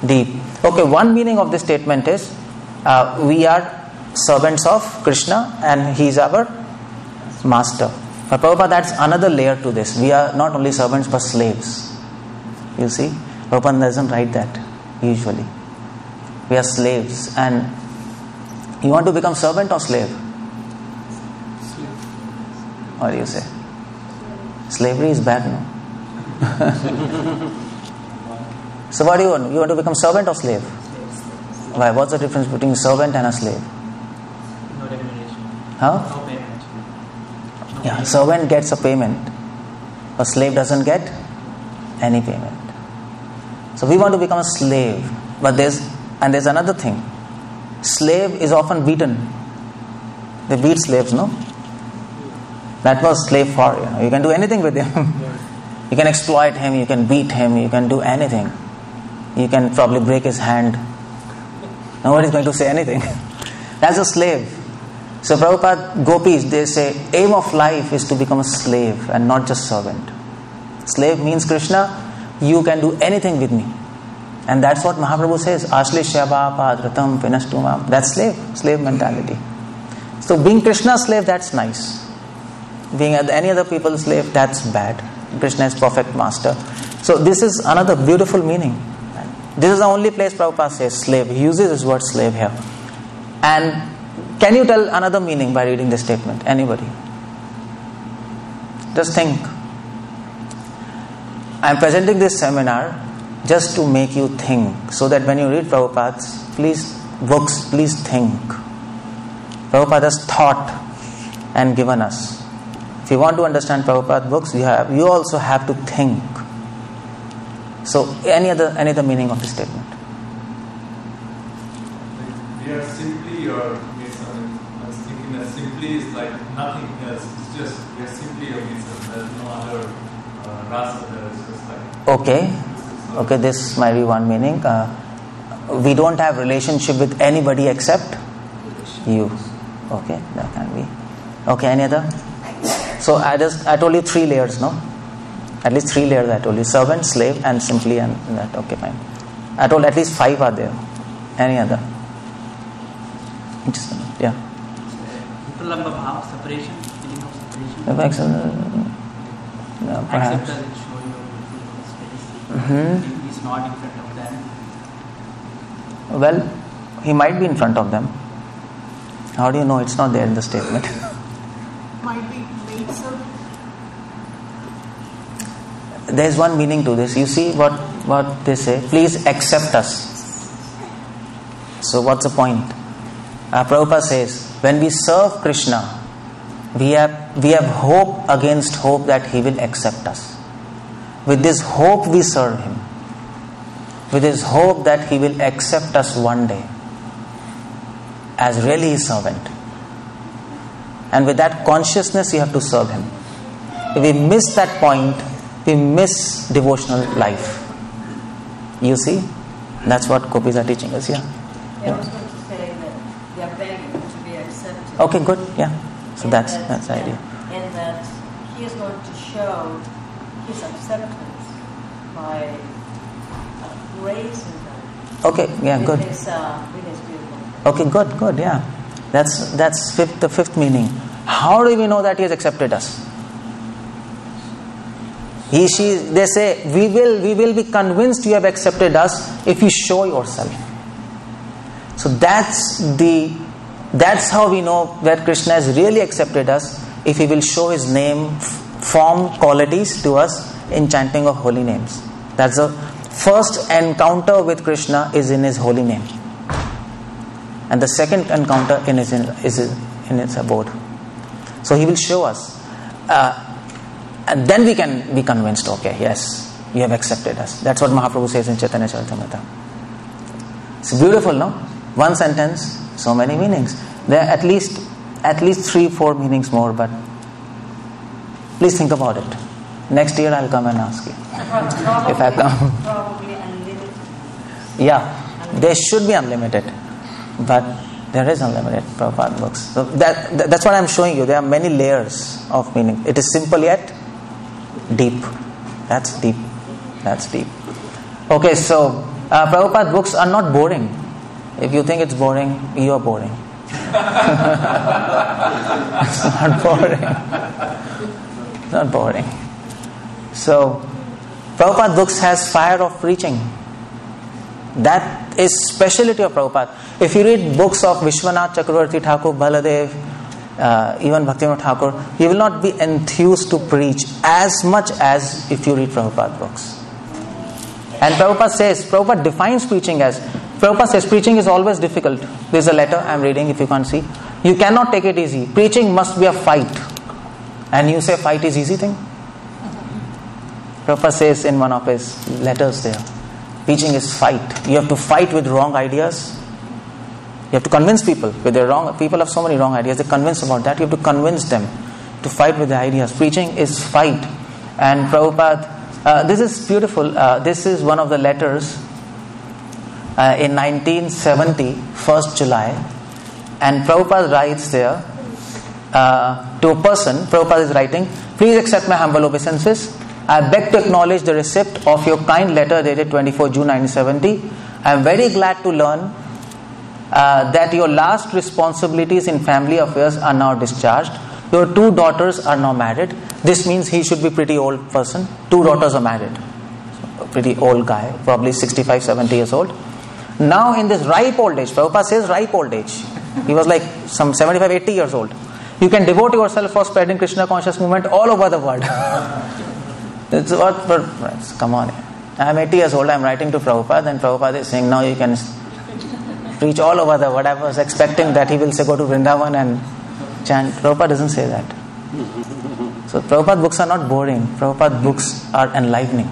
deep. Okay, one meaning of this statement is we are servants of Krishna and He is our master. For Prabhupada, that's another layer to this. We are not only servants but slaves. You see, Prabhupada doesn't write that usually. We are slaves. And you want to become servant or slave? What do you say? Slavery is bad, no? So what do you want? You want to become servant or slave? Why? What's the difference between a servant and a slave? No remuneration. How? No payment. Yeah, a servant gets a payment. A slave doesn't get any payment. So we want to become a slave. But there's another thing. Slave is often beaten. They beat slaves, no? That was slave for you. You can do anything with him. You can exploit him, you can beat him, you can do anything. You can probably break his hand. Nobody's going to say anything. That's a slave. So Prabhupada, gopis, they say, aim of life is to become a slave and not just servant. Slave means Krishna, you can do anything with me. And that's what Mahaprabhu says, Ashlishyava padratam pinastumam. That's slave mentality. So being Krishna's slave, that's nice. Being any other people's slave, that's bad. Krishna is perfect master. So this is another beautiful meaning. This is the only place Prabhupada says slave. He uses his word slave here. And can you tell another meaning by reading this statement? Anybody? Just think. I am presenting this seminar just to make you think, so that when you read Prabhupada's books, please think. Prabhupada has thought and given us. If you want to understand Prabhupada's books, you also have to think. So, any other meaning of this statement? We are simply, or I was thinking that simply is like nothing else. It's just we are simply a means. There's no other rasa. It's just like. Okay. This might be one meaning. We don't have relationship with anybody except you. Okay, that can be. Okay, any other? So I told you 3 layers, no? At least 3 layers I told you. Servant, slave, and simply and that. Okay, fine. I told at least 5 are there. Any other? Just a minute. Yeah. Upalamba bhav, separation, feeling of separation. Perhaps. Accept doesn't show your space. He's not in front of them. Well, he might be in front of them. How do you know it's not there in the statement? Might be made some. There is one meaning to this. You see what they say? Please accept us. So what's the point? Prabhupada says, when we serve Krishna, we have hope against hope that He will accept us. With this hope we serve Him. With this hope that He will accept us one day as really His servant. And with that consciousness you have to serve Him. If we miss that point, we miss devotional life. You see? That's what gopis are teaching us, yeah. I was going to say that they are begging to be accepted. Okay, good, yeah. So that's the idea. And that He is going to show His acceptance by raising them. Okay, yeah, good. With his beautiful. Okay, good, yeah. That's the fifth meaning. How do we know that He has accepted us? They say, we will be convinced you have accepted us if you show yourself. So that's how we know that Krishna has really accepted us, if He will show His name, form, qualities to us in chanting of holy names. That's the first encounter with Krishna is in His holy name. And the second encounter is in His abode. So He will show us. And then we can be convinced, okay, yes, you have accepted us. That's what Mahaprabhu says in Chaitanya Charitamrita. It's beautiful, no? One sentence, so many meanings. There are at least 3-4 meanings more, but please think about it. Next year I'll come and ask you. If I come. Probably unlimited. Yeah, they should be unlimited. But there is unlimited Prabhupada books. So that's what I'm showing you. There are many layers of meaning. It is simple yet deep. That's deep. Okay, so Prabhupada books are not boring. If you think it's boring, you are boring. It's not boring. It's not boring. So, Prabhupada books has fire of preaching. That is speciality of Prabhupada. If you read books of Vishwanath Chakravarti Thakur, Baladev, even Bhaktivinoda Thakur, you will not be enthused to preach as much as if you read Prabhupada books. And Prabhupada defines preaching as, Prabhupada says preaching is always difficult. There is a letter I am reading, if you can't see. You cannot take it easy. Preaching must be a fight. And you say fight is easy thing? Prabhupada says in one of his letters there, preaching is fight. You have to fight with wrong ideas. You have to convince people with their wrong. People have so many wrong ideas. They're convinced about that. You have to convince them to fight with the ideas. Preaching is fight. And Prabhupada, this is beautiful. This is one of the letters in 1970, 1st July. And Prabhupada writes there to a person. Prabhupada is writing, "Please accept my humble obeisances. I beg to acknowledge the receipt of your kind letter dated 24 June 1970. I am very glad to learn that your last responsibilities in family affairs are now discharged. Your 2 daughters are now married." This means he should be pretty old person. 2 daughters are married. So, pretty old guy, probably 65, 70 years old. Now in this ripe old age, Prabhupada says ripe old age. He was like some 75, 80 years old. You can devote yourself for spreading Krishna conscious movement all over the world. It's what, come on. I am 80 years old, I am writing to Prabhupada, and Prabhupada is saying now you can preach all over the world. I was expecting that he will say go to Vrindavan and chant. Prabhupada doesn't say that. So Prabhupada books are not boring. Prabhupada books are enlivening.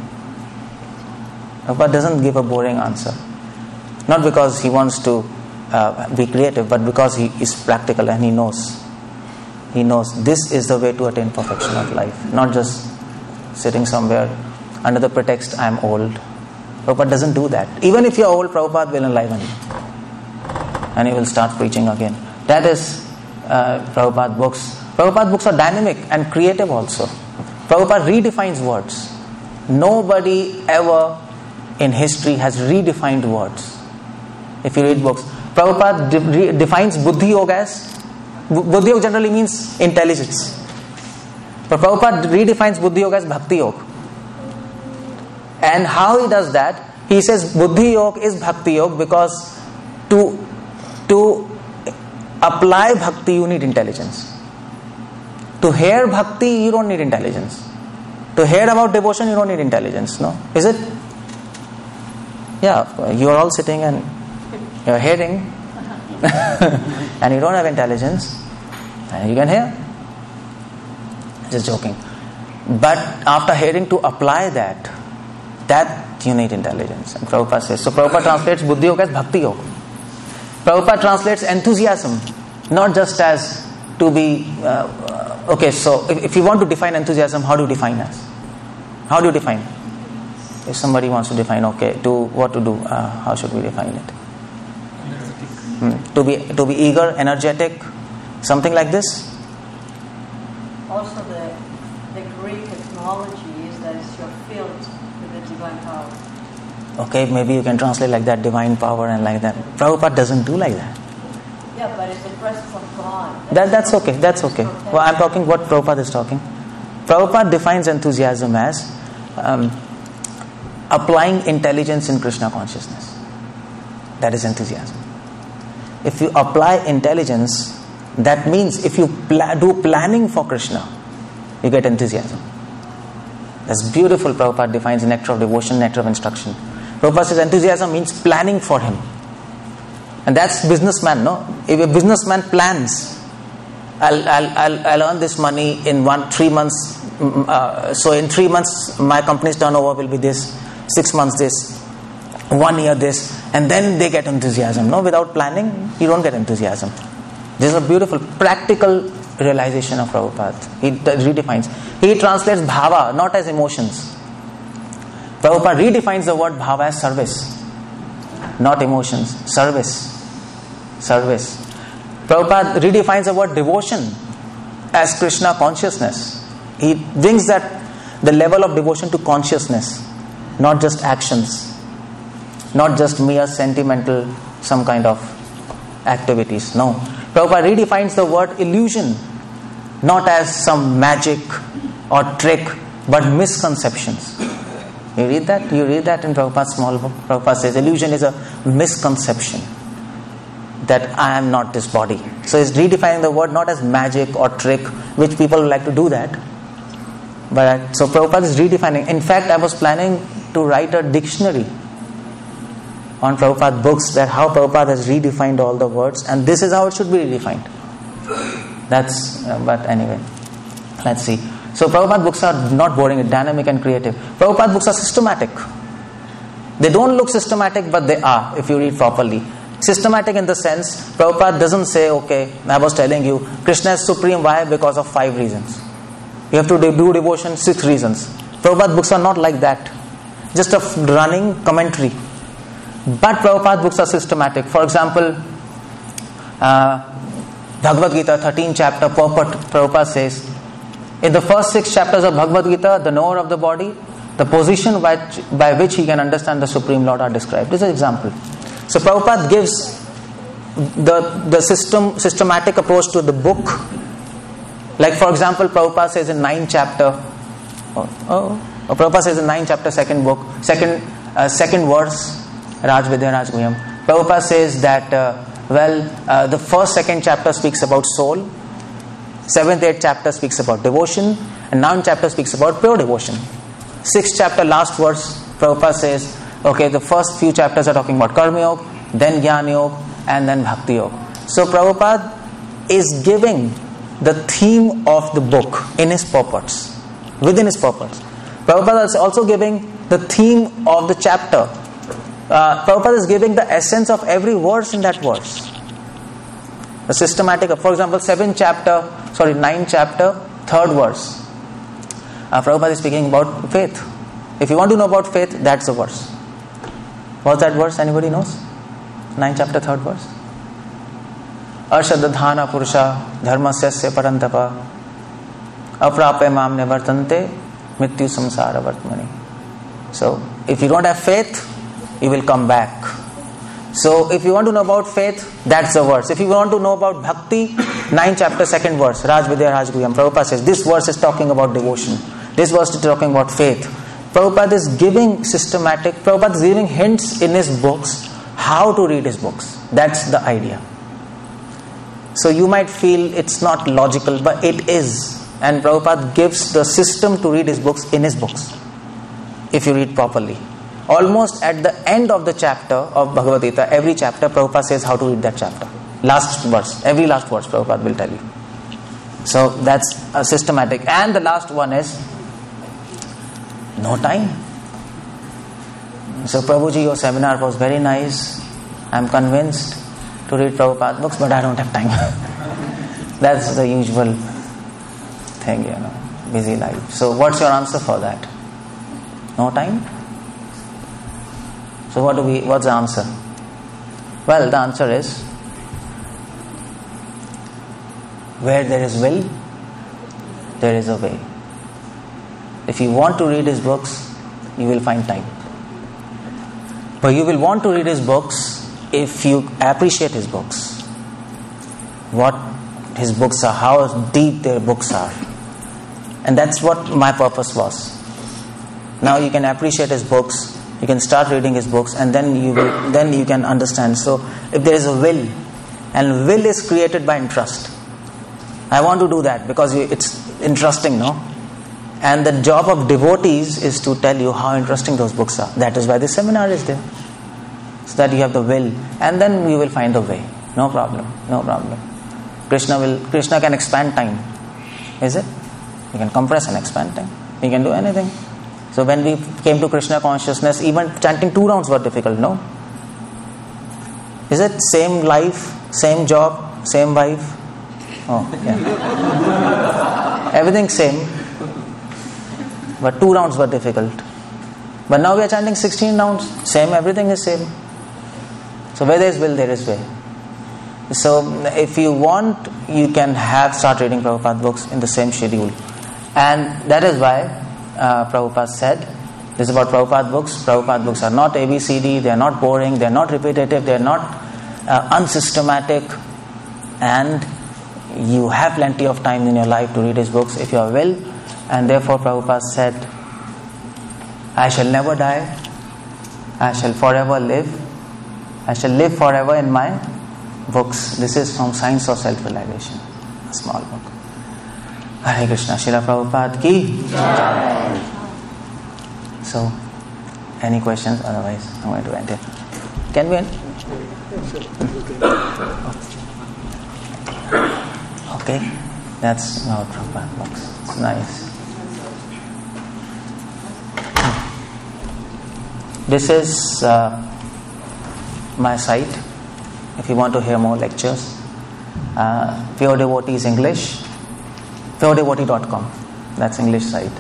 Prabhupada doesn't give a boring answer. Not because he wants to be creative, but because he is practical and he knows. He knows this is the way to attain perfection of life. Not just sitting somewhere under the pretext I am old. Prabhupada doesn't do that. Even if you are old, Prabhupada will enliven you. And he will start preaching again. That is Prabhupada books. Prabhupada books are dynamic and creative also. Prabhupada redefines words. Nobody ever in history has redefined words. If you read books, Prabhupada defines Buddhi Yoga as, Buddhi Yoga generally means intelligence. But Prabhupada redefines Buddhi Yoga as Bhakti Yoga. And how he does that? He says Buddhi Yoga is Bhakti Yoga because to apply Bhakti you need intelligence. To hear Bhakti you don't need intelligence. To hear about devotion you don't need intelligence. No? Is it? Yeah, you are all sitting and you are hearing and you don't have intelligence and you can hear. Just joking. But after hearing, to apply that you need intelligence. And Prabhupada says, so Prabhupada translates Buddhi Yoga as Bhakti Yoga. Prabhupada translates enthusiasm not just as to be okay, so if you want to define enthusiasm, how do you define as? How do you define? If somebody wants to define, okay, what to do, how should we define it? To be eager, energetic, something like this. Also, the Greek etymology is that it's your filled with the divine power. Okay, maybe you can translate like that, divine power and like that. Prabhupada doesn't do like that. Yeah, but it's the presence of God. That's okay. Well, I'm talking what Prabhupada is talking. Prabhupada defines enthusiasm as applying intelligence in Krishna consciousness. That is enthusiasm. If you apply intelligence, that means if you do planning for Krishna, you get enthusiasm. That's beautiful. Prabhupada defines nectar of devotion, nectar of instruction. Prabhupada says enthusiasm means planning for him. And that's businessman, no? If a businessman plans, I'll earn this money in 3 months. So in 3 months, my company's turnover will be this, 6 months this, 1 year this, and then they get enthusiasm. No, without planning, you don't get enthusiasm. This is a beautiful, practical realization of Prabhupada. He redefines. He translates bhava not as emotions. Prabhupada redefines the word bhava as service. Not emotions. Service. Prabhupada redefines the word devotion as Krishna consciousness. He brings the level of devotion to consciousness, not just actions, not just mere sentimental some kind of activities. No. Prabhupada redefines the word illusion not as some magic or trick, but misconceptions. You read that? You read that in Prabhupada's small book. Prabhupada says illusion is a misconception that I am not this body. So he's redefining the word not as magic or trick, which people like to do that. But so Prabhupada is redefining. In fact, I was planning to write a dictionary on Prabhupada books, that how Prabhupada has redefined all the words, and this is how it should be redefined. But anyway, let's see. So Prabhupada books are not boring, dynamic and creative. Prabhupada books are systematic. They don't look systematic, but they are, if you read properly. Systematic in the sense, Prabhupada doesn't say, okay, I was telling you, Krishna is supreme. Why? Because of 5 reasons. You have to do devotion, 6 reasons. Prabhupada books are not like that. Just a running commentary. But Prabhupada books are systematic. For example, Bhagavad Gita, 13th chapter, Prabhupada says, in the first 6 chapters of Bhagavad Gita, the knower of the body, the position by which he can understand the Supreme Lord are described. This is an example. So Prabhupada gives the systematic approach to the book. Like for example, Prabhupada says in 9th chapter, Prabhupada says in 9th chapter, second book, second verse, Raj Vidya Raj Guyam. Prabhupada says that, the first, second chapter speaks about soul, 7th, 8th chapter speaks about devotion, and 9th chapter speaks about pure devotion. 6th chapter, last verse, Prabhupada says, okay, the first few chapters are talking about Karma Yoga, then Jnana Yoga, and then Bhakti Yoga. So Prabhupada is giving the theme of the book in his purports, within his purports. Prabhupada is also giving the theme of the chapter. Prabhupada is giving the essence of every verse in that verse. The systematic, for example, 9th chapter, 3rd verse. Prabhupada is speaking about faith. If you want to know about faith, that's the verse. What's that verse? Anybody knows? 9th chapter, 3rd verse. Arshadadhana purusha dharmasyasya parantapa aprapya mamne vartante mrityu samsara vartmani. So, if you don't have faith, you will come back. So, if you want to know about faith, that's the verse. If you want to know about bhakti, 9th chapter, 2nd verse, Raj Vidya Raj Guyam. Prabhupada says, this verse is talking about devotion. This verse is talking about faith. Prabhupada is giving Prabhupada is giving hints in his books how to read his books. That's the idea. So you might feel it's not logical, but it is. And Prabhupada gives the system to read his books in his books, if you read properly. Almost at the end of the chapter of Bhagavad Gita, every chapter, Prabhupada says how to read that chapter. Last verse, every last verse Prabhupada will tell you. So that's a systematic. And the last one is no time. So Prabhuji, your seminar was very nice. I'm convinced to read Prabhupada books, but I don't have time. That's the usual thing, busy life. So what's your answer for that? No time? So what's the answer? Well, the answer is, where there is will, there is a way. If you want to read his books, you will find time. But you will want to read his books if you appreciate his books. What his books are, how deep their books are. And that's what my purpose was. Now you can appreciate his books, you can start reading his books, and then you can understand. So if there is a will, and will is created by interest. I want to do that because it's interesting, no? And the job of devotees is to tell you how interesting those books are. That is why this seminar is there. So that you have the will, and then you will find the way. No problem. Krishna can expand time. Is it? He can compress and expand time. He can do anything. So when we came to Krishna Consciousness, even chanting 2 rounds were difficult, no? Is it same life, same job, same wife? Oh, yeah. Everything same. But 2 rounds were difficult. But now we are chanting 16 rounds. Same, everything is same. So where there is will, there is way. So if you want, you can start reading Prabhupada books in the same schedule. And that is why Prabhupada said, this is about Prabhupada books. Prabhupada books are not ABCD, they are not boring, they are not repetitive, they are not unsystematic. and you have plenty of time in your life to read his books if you are will. And therefore Prabhupada said, I shall never die, I shall forever live, I shall live forever in my books. This is from Science of Self-Realization, a small book. Hare Krishna, Srila Prabhupada ki Jai. So, any questions? Otherwise, I'm going to end here. Can we end? Okay, that's how Prabhupada books. It's nice. This is my site. If you want to hear more lectures, Pure Devotees English, puredevotee.com. That's English site.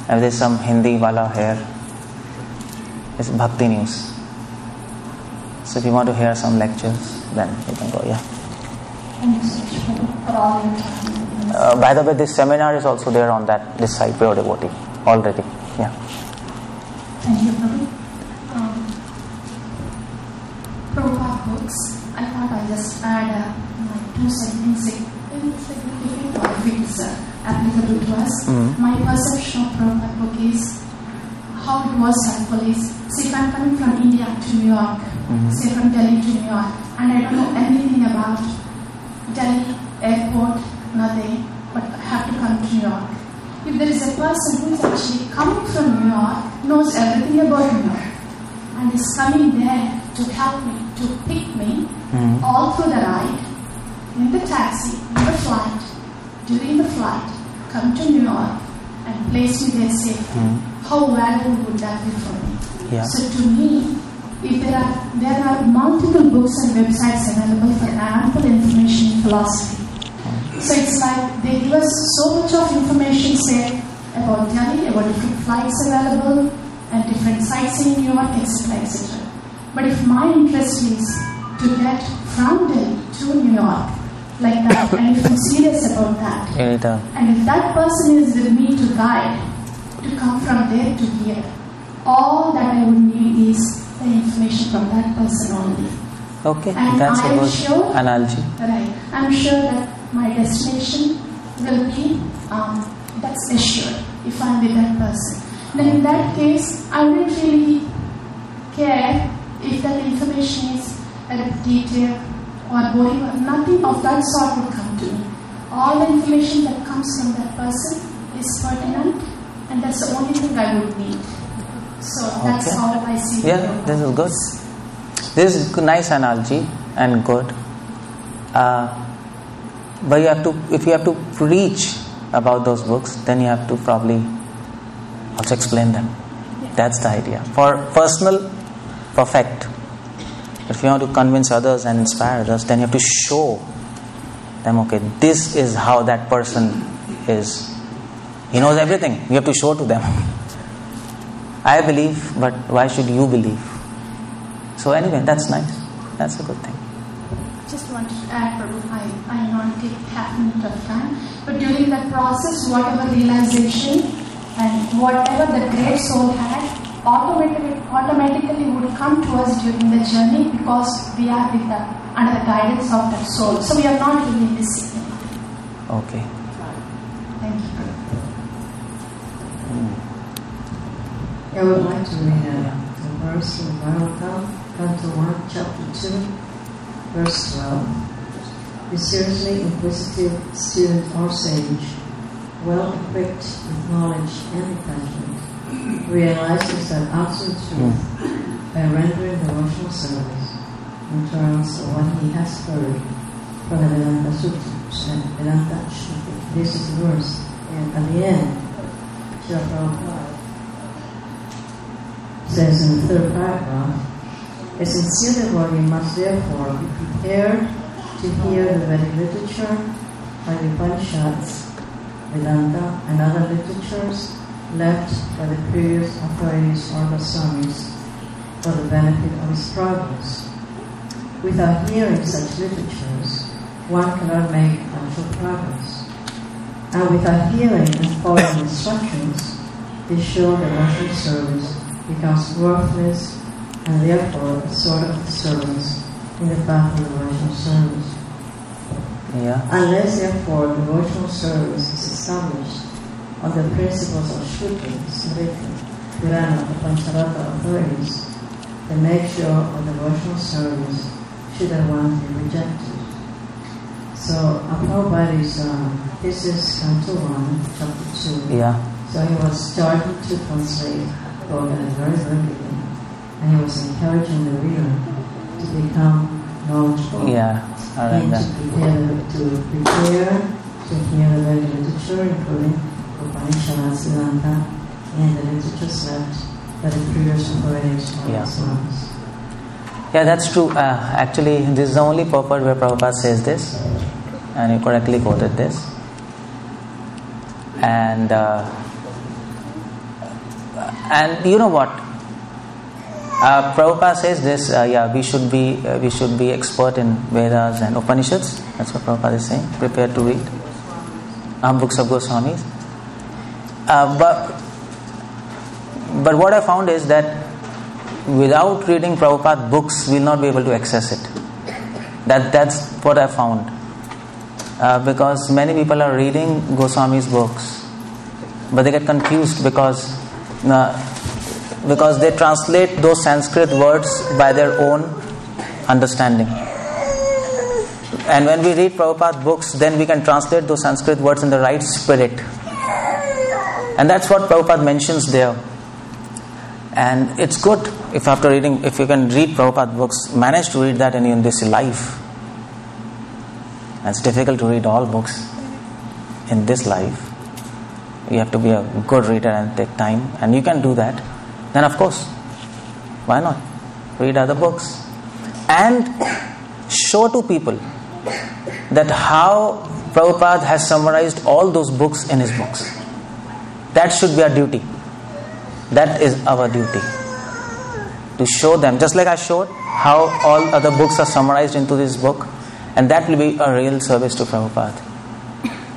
And there's some Hindi wala here. It's Bhakti News. So if you want to hear some lectures, then you can go. Yeah. By the way, this seminar is also there on this site, Pure Devotee, already. Yeah. Thank you, Prabhu. Prabhupada books, I thought I just add like 2 sentences if it's applicable to us. My perception of Prabhupada book is how it was helpful is, see, if I'm coming from India to New York, say from Delhi to New York, and I don't know anything about Delhi airport, nothing, but I have to come to New York. If there is a person who is actually coming from New York, knows everything about New York, and is coming there to help me, to pick me all through the ride, in the taxi, in the flight, during the flight, come to New York and place me there safely, how valuable would that be for me? Yeah. So to me, if there are multiple books and websites available for ample information in philosophy. So it's like they give us so much of information, say, about Delhi, about different flights available, and different sites in New York, etc., etc. But if my interest is to get from Delhi to New York, like that, and if I'm serious about that, and if that person is with me to guide, to come from there to here, all that I would need is the information from that person only. Okay, and that's I a good sure, analogy. Right. I'm sure that my destination will be, that's assured, if I'm with that person. Then in that case, I wouldn't really care if that information is repetitive or boring, or nothing of that sort would come to me. All the information that comes from that person is pertinent, and that's the only thing I would need. So that's how I see it. Yeah, this is good. This is a nice analogy and good. But if you have to preach about those books, then you have to probably also explain them. That's the idea. For personal, perfect. If you want to convince others and inspire others, then you have to show them, okay, this is how that person is. He knows everything. You have to show to them. I believe, but why should you believe? So anyway, that's nice. That's a good thing. Just wanted to add, Prabhu, I not take half a minute of time, but during that process, whatever realization and whatever the great soul had, automatically would come to us during the journey, because we are under the guidance of that soul. So we are not really missing anything. Okay. Thank you. I would like to read a verse in Bhagavatam, Canto 1, Chapter 2, verse 12. The seriously inquisitive student or sage, well equipped with knowledge and attachment, realizes that absolute truth by rendering devotional service in terms of what he has heard from the Vedanta Sutras and Vedanta Shruti. This is the verse, and at the end, Srila Prabhupada says in the 3rd paragraph, a sincere devotee must therefore be prepared to hear the Vedic literature, like the Upanishads, Vedanta, and other literatures left by the previous authorities or Goswamis for the benefit of his progress. Without hearing such literatures, one cannot make actual progress. And without hearing and following instructions, the sure devotional service becomes worthless and therefore a sort of disturbance in the path of devotional service. Unless, therefore, devotional service is established on the principles of Shruti, Smriti, Purana, and Pancharatra authorities, the nature of devotional service should at once be rejected. So, Prabhupada this is Canto 1, Chapter 2. So he was starting to translate Prabhupada at the very beginning, and he was encouraging the reader to become knowledgeable and to prepare to hear the Vedic literature, including Upanishads, Vedanta, and the literatures left by the previous authorities of Swamis. Yeah, that's true. Actually, this is the only purport where Prabhupada says this, and he correctly quoted this. And you know what? Prabhupada says this. We should be expert in Vedas and Upanishads. That's what Prabhupada is saying. Prepared to read books of Goswamis. But what I found is that without reading Prabhupada books, we'll not be able to access it. That's what I found. Because many people are reading Goswami's books, but they get confused because they translate those Sanskrit words by their own understanding. And when we read Prabhupada books, then we can translate those Sanskrit words in the right spirit. And that's what Prabhupada mentions there. And it's good if you can read Prabhupada books, manage to read that in this life. It's difficult to read all books in this life. You have to be a good reader and take time, and you can do that. Then of course, why not? Read other books and show to people that how Prabhupada has summarized all those books in his books. That should be our duty. That is our duty. To show them, just like I showed how all other books are summarized into this book, and that will be a real service to Prabhupada.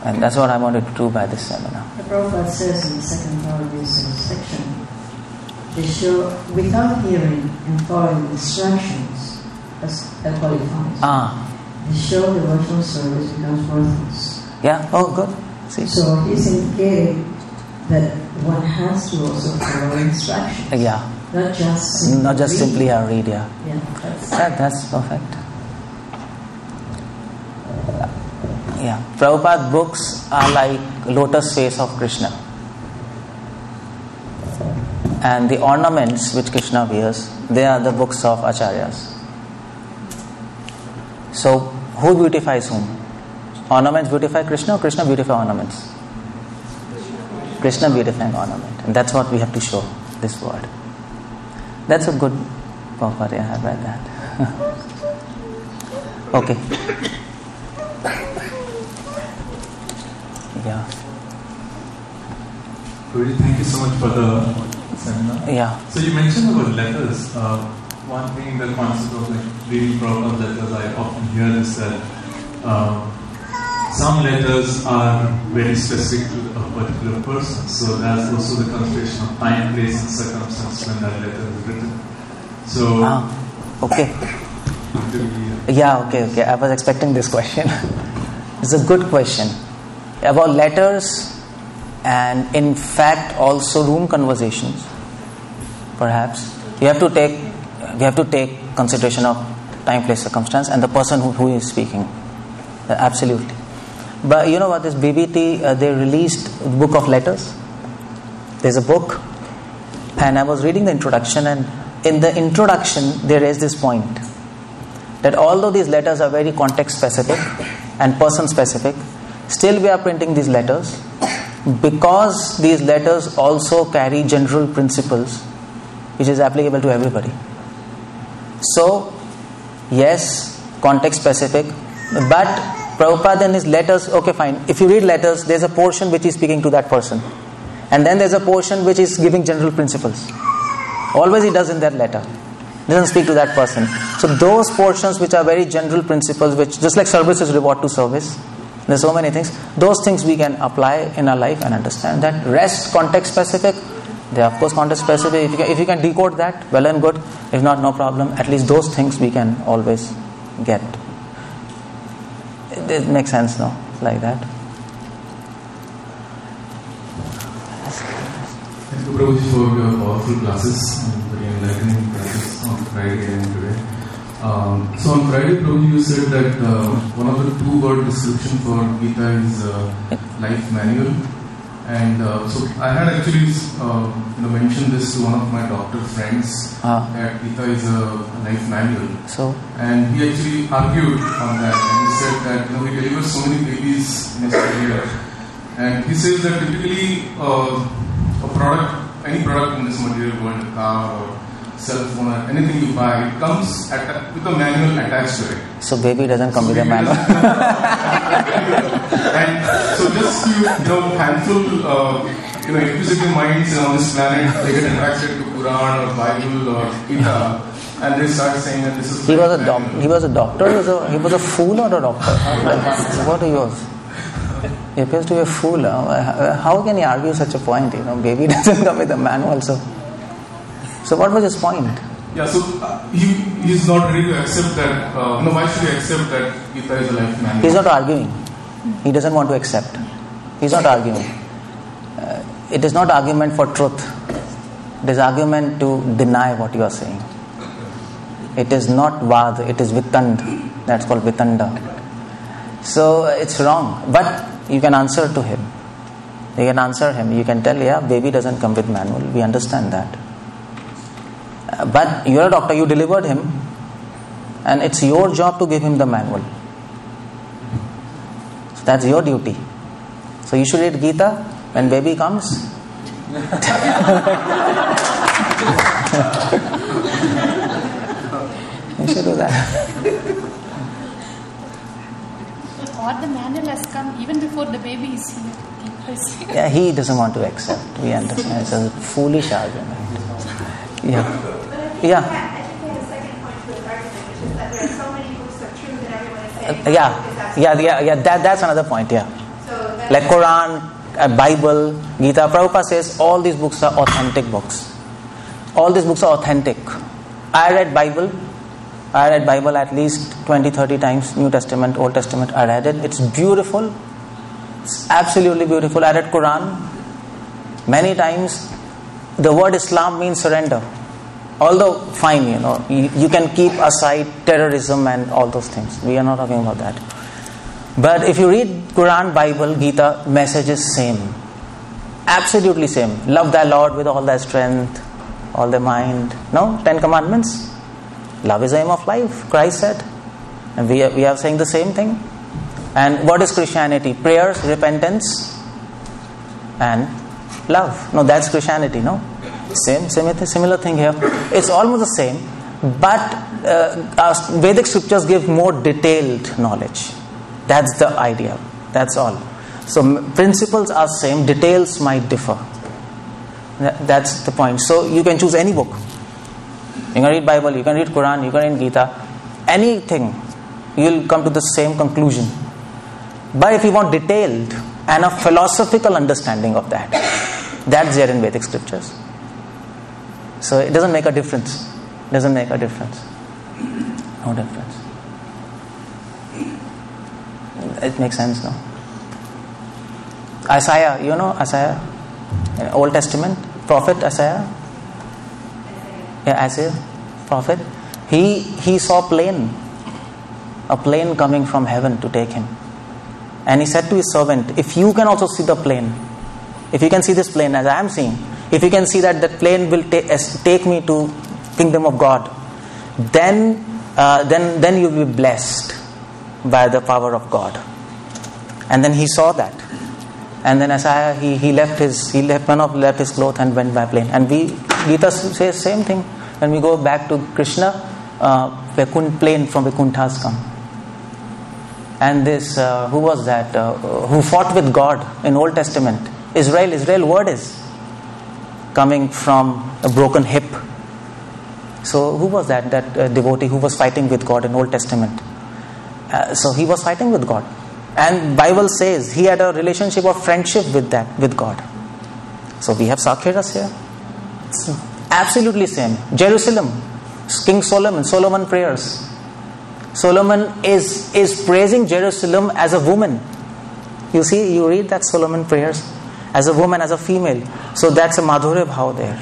And that's what I wanted to do by this seminar. The Prabhupada says in the second part of this section, they show, without hearing and following instructions, that qualifies. They show devotional service becomes worthless. Yeah, oh good. See? So he's indicating that one has to also follow instructions. Not just simply read. That's perfect. Prabhupada books are like lotus face of Krishna. And the ornaments which Krishna wears, they are the books of Acharyas. So, who beautifies whom? Ornaments beautify Krishna, or Krishna beautify ornaments? Krishna beautifying ornament. And that's what we have to show, this word. That's a good Prabhupada, I have read that. Okay. Really, thank you so much for the seminar. So you mentioned about letters. One thing in the concept of reading Prabhupada's letters, I often hear is that some letters are very specific to a particular person. So there's also the consideration of time, place, and circumstance when that letter is written. So okay. I was expecting this question. It's a good question about letters, and in fact also room conversations. Perhaps you have to take consideration of time, place, circumstance, and the person who is speaking. Absolutely. But you know what? This BBT they released a book of letters. There's a book, and I was reading the introduction, and in the introduction there is this point that although these letters are very context specific and person specific, still we are printing these letters because these letters also carry general principles which is applicable to everybody. So, yes, context specific, but Prabhupada in his letters, okay fine, if you read letters, there's a portion which is speaking to that person, and then there's a portion which is giving general principles. Always he does in that letter. Doesn't speak to that person. So those portions which are very general principles, which just like service is reward to service, there's so many things, those things we can apply in our life and understand that. Rest context specific, they are of course context specific. If you can decode that, well and good. If not, no problem. At least those things we can always get. it makes sense, no? Like that. Thank you, Prabhuji, for your powerful classes and very enlightening classes on Friday and today. So on Friday, Prabhuji, you said that one of the 2-word description for Gita is life manual. And so I had actually mentioned this to one of my doctor friends that Gita is a life manual. So, and he actually argued on that, and he said that he delivers so many babies in his career, and he says that typically any product in this material world, a car or cell phone or anything you buy, it comes with a manual attached to it. So baby doesn't come with a manual. And so just handful inquisitive minds on this planet, they get attracted to Quran or Bible or Gita, and they start saying that this is. He was a doctor. He was a fool or a doctor? What he was? He appears to be a fool. How can he argue such a point? Baby doesn't come with a manual. So what was his point? Yeah, so he is not ready to accept that. Why should he accept that Gita is a life manual? He's not arguing. He doesn't want to accept. He's not arguing. It is not argument for truth. It is argument to deny what you are saying. It is not vad, it is vitand. That's called vitanda. So it's wrong. But you can answer to him. You can answer him. You can tell, yeah, baby doesn't come with manual. We understand that. But you're a doctor, you delivered him, and it's your job to give him the manual. So that's your duty. So you should read Gita when baby comes. You should do that. Or the manual has come even before the baby is here. Yeah, he doesn't want to accept. We understand. It's a foolish argument. Yeah. Yeah. I think we have a second point to this argument, which is that there are so many books of truth that everyone is saying. Yeah. That's another point. Yeah. So like Quran, Bible, Gita. Prabhupada says all these books are authentic books. All these books are authentic. I read Bible at least 20-30 times. New Testament, Old Testament. I read it. It's beautiful. It's absolutely beautiful. I read Quran many times. The word Islam means surrender. Although, fine, you can keep aside terrorism and all those things. We are not talking about that. But if you read Quran, Bible, Gita, message is same. Absolutely same. Love thy Lord with all thy strength, all thy mind. No? 10 Commandments. Love is the aim of life, Christ said. And we are saying the same thing. And what is Christianity? Prayers, repentance, and love. No, that's Christianity, no? Similar thing here. It's almost the same, but Vedic scriptures give more detailed knowledge. That's the idea. That's all. So principles are same, details might differ. That's the point. So you can choose any book. You can read Bible, you can read Quran, you can read Gita. Anything, you'll come to the same conclusion. But if you want detailed and a philosophical understanding of that, that's there in Vedic scriptures. So it doesn't make a difference. No difference. It makes sense, no? Isaiah, you know Isaiah? Old Testament, prophet Isaiah. Yeah, Isaiah, prophet. He saw a plane coming from heaven to take him. And he said to his servant, if you can also see the plane, if you can see this plane as I am seeing, if you can see that plane will take me to kingdom of God, then you will be blessed by the power of God. And then he saw that. And then Isaiah, he left his cloth and went by plane. And Gita says same thing. When we go back to Krishna, plane from Vaikuntha has come. And this, who was that? Who fought with God in Old Testament? Israel word is coming from a broken hip. So who was that devotee who was fighting with God in Old Testament? So he was fighting with God. And Bible says he had a relationship of friendship with God. So we have Sakhiras here. Absolutely same. Jerusalem, King Solomon prayers. Solomon is praising Jerusalem as a woman. You see, you read that Solomon prayers as a woman, as a female. So that's a Madhurya Bhav there.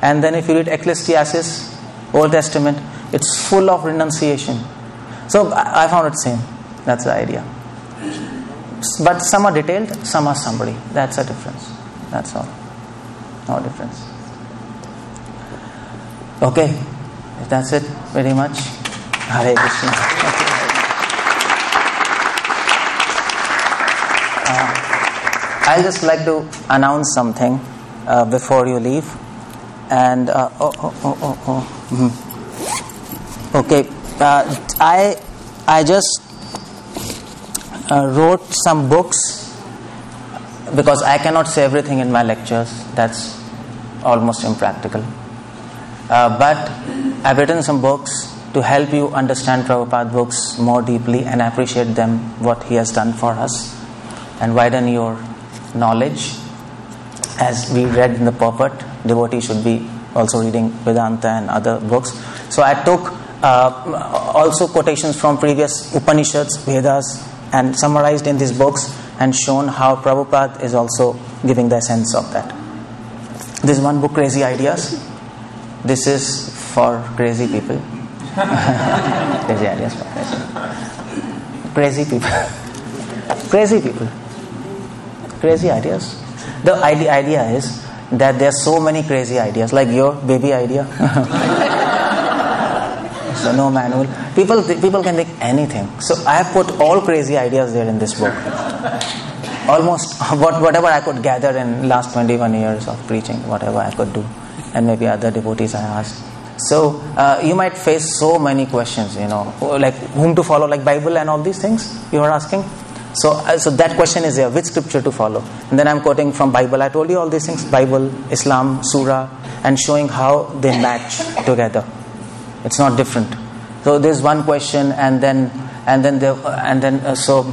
And then if you read Ecclesiastes, Old Testament, it's full of renunciation. So I found it same. That's the idea. But some are detailed, some are summary. That's a difference. That's all. No difference. Okay. If that's it, very much. Hare Krishna. I'll just like to announce something before you leave. And okay, I just wrote some books because I cannot say everything in my lectures. That's almost impractical. But I've written some books to help you understand Prabhupada books more deeply and appreciate them, what he has done for us, and widen your knowledge. As we read in the purport, devotee should be also reading Vedanta and other books. So I took also quotations from previous Upanishads, Vedas, and summarized in these books and shown how Prabhupada is also giving the essence of that. This is one book, Crazy Ideas. This is for crazy people. Crazy ideas for crazy people. Crazy people. Crazy ideas. The idea is that there are so many crazy ideas, like your baby idea. So no manual. People can think anything. So I have put all crazy ideas there in this book. Almost whatever I could gather in last 21 years of preaching, whatever I could do, and maybe other devotees I asked. So you might face so many questions, like whom to follow, like Bible and all these things you are asking. So that question is there, which scripture to follow. And then I'm quoting from Bible. I told you all these things, Bible, Islam, Surah, and showing how they match together. It's not different. So there's one question, so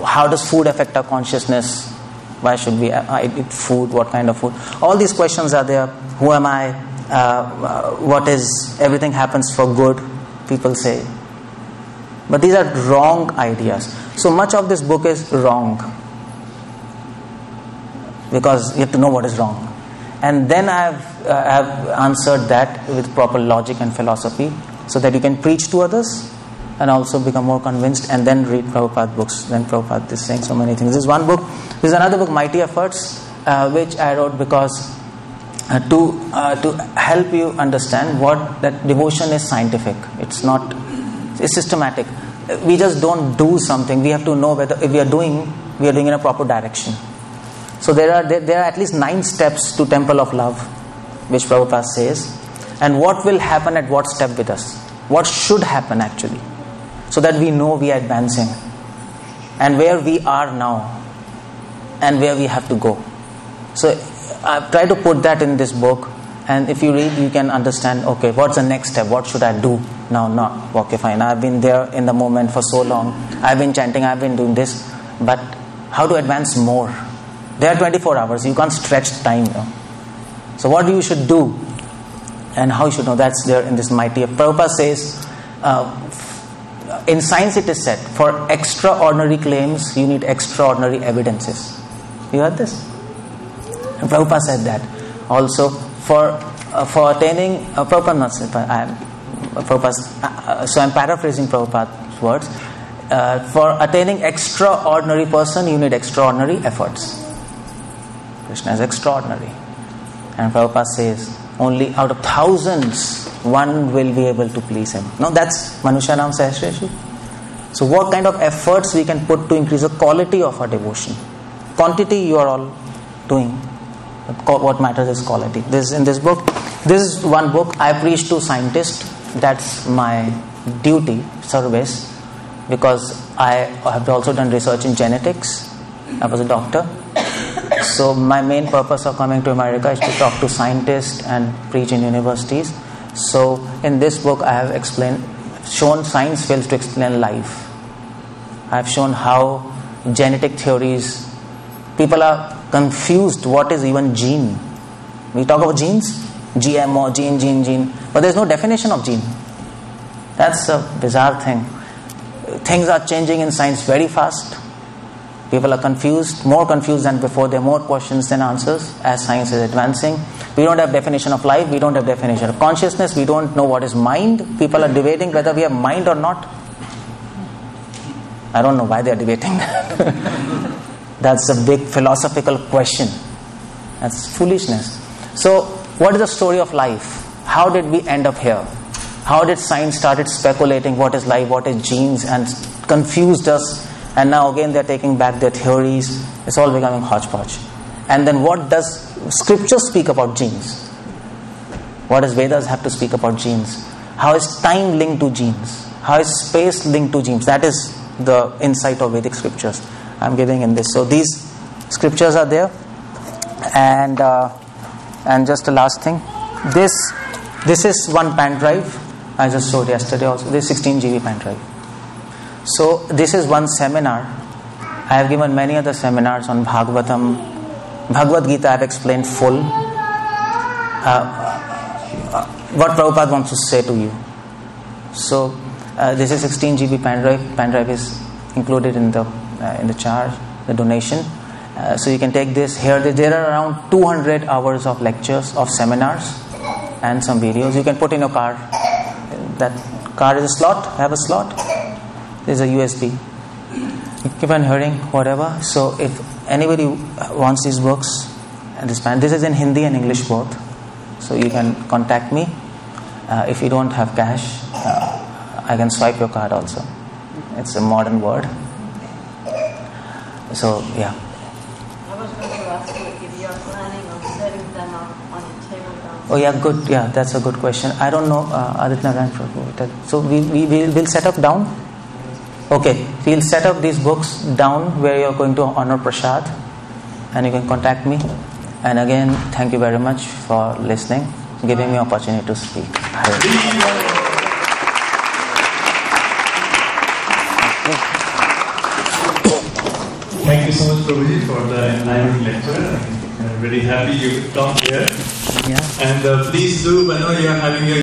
how does food affect our consciousness? Why should we eat food? What kind of food? All these questions are there. Who am I? What is? Everything happens for good, people say. But these are wrong ideas. So much of this book is wrong, because you have to know what is wrong. And then I have answered that with proper logic and philosophy, so that you can preach to others and also become more convinced, and then read Prabhupada books. Then Prabhupada is saying so many things. This is one book. This is another book, Mighty Efforts, which I wrote because to help you understand what that devotion is scientific. It's systematic. We just don't do something. We have to know whether if we are doing in a proper direction. So there are at least 9 steps to Temple of Love, which Prabhupada says, and what will happen at what step with us. What should happen actually, so that we know we are advancing, and where we are now, and where we have to go. So I've tried to put that in this book, and if you read, you can understand, okay, what's the next step? What should I do now? Not, okay, fine, I've been there in the moment for so long. I've been chanting, I've been doing this, but how to advance more? There are 24 hours. You can't stretch time. So what you should do, and how you should know, that's there in this Mighty. Prabhupada says, in science it is said, for extraordinary claims, you need extraordinary evidences. You heard this? And Prabhupada said that. Also, for attaining, Prabhupada not said, so I'm paraphrasing Prabhupada's words. For attaining extraordinary person, you need extraordinary efforts. Krishna is extraordinary. And Prabhupada says, only out of thousands, one will be able to please him. Now that's Manushanam Sahasreshi. So what kind of efforts we can put to increase the quality of our devotion? Quantity you are all doing. What matters is quality. This is in this book. This is one book I preach to scientists. That's my duty, service, because I have also done research in genetics. I was a doctor. So my main purpose of coming to America is to talk to scientists and preach in universities. So in this book I have shown science fails to explain life. I have shown how genetic theories, people are confused what is even gene. We talk about genes, GMO, gene, but there is no definition of gene. That's a bizarre thing. Things are changing in science very fast. People are confused, more confused than before. There are more questions than answers as science is advancing. We don't have definition of life. We don't have definition of consciousness. We don't know what is mind. People are debating whether we have mind or not. I don't know why they are debating that. That's a big philosophical question. That's foolishness. So, what is the story of life? How did we end up here? How did science started speculating what is life, what is genes, and confused us? And now again they are taking back their theories. It's all becoming hodgepodge. And then what does scripture speak about genes? What does Vedas have to speak about genes? How is time linked to genes? How is space linked to genes? That is the insight of Vedic scriptures I'm giving in this. So these scriptures are there. And just the last thing. This is one pen drive. I just showed yesterday also. This 16 GB pen drive. So this is one seminar. I have given many other seminars on Bhagavatam. Bhagavad Gita I have explained full. What Prabhupada wants to say to you. So this is 16 GB pen drive. Pen drive is included in the charge, the donation. So you can take this here. There are around 200 hours of lectures, of seminars, and some videos. You can put in your car. That car is a slot. Have a slot. There's a USB. You keep on hearing whatever. So if anybody wants these books, this is in Hindi and English both. So you can contact me. If you don't have cash, I can swipe your card also. It's a modern word. So yeah. I was going to ask you if you're planning on setting them up on a table down. Oh yeah, good. Yeah, that's a good question. I don't know, Aditya Naran Prabhu. So we'll set up down. Okay, we'll set up these books down where you're going to honor Prasad, and you can contact me. And again, thank you very much for listening, giving me opportunity to speak. Thank you so much, Prabhuji, for the enlightening lecture. I'm very happy you could come here. Yeah. And please do, whenever you are having your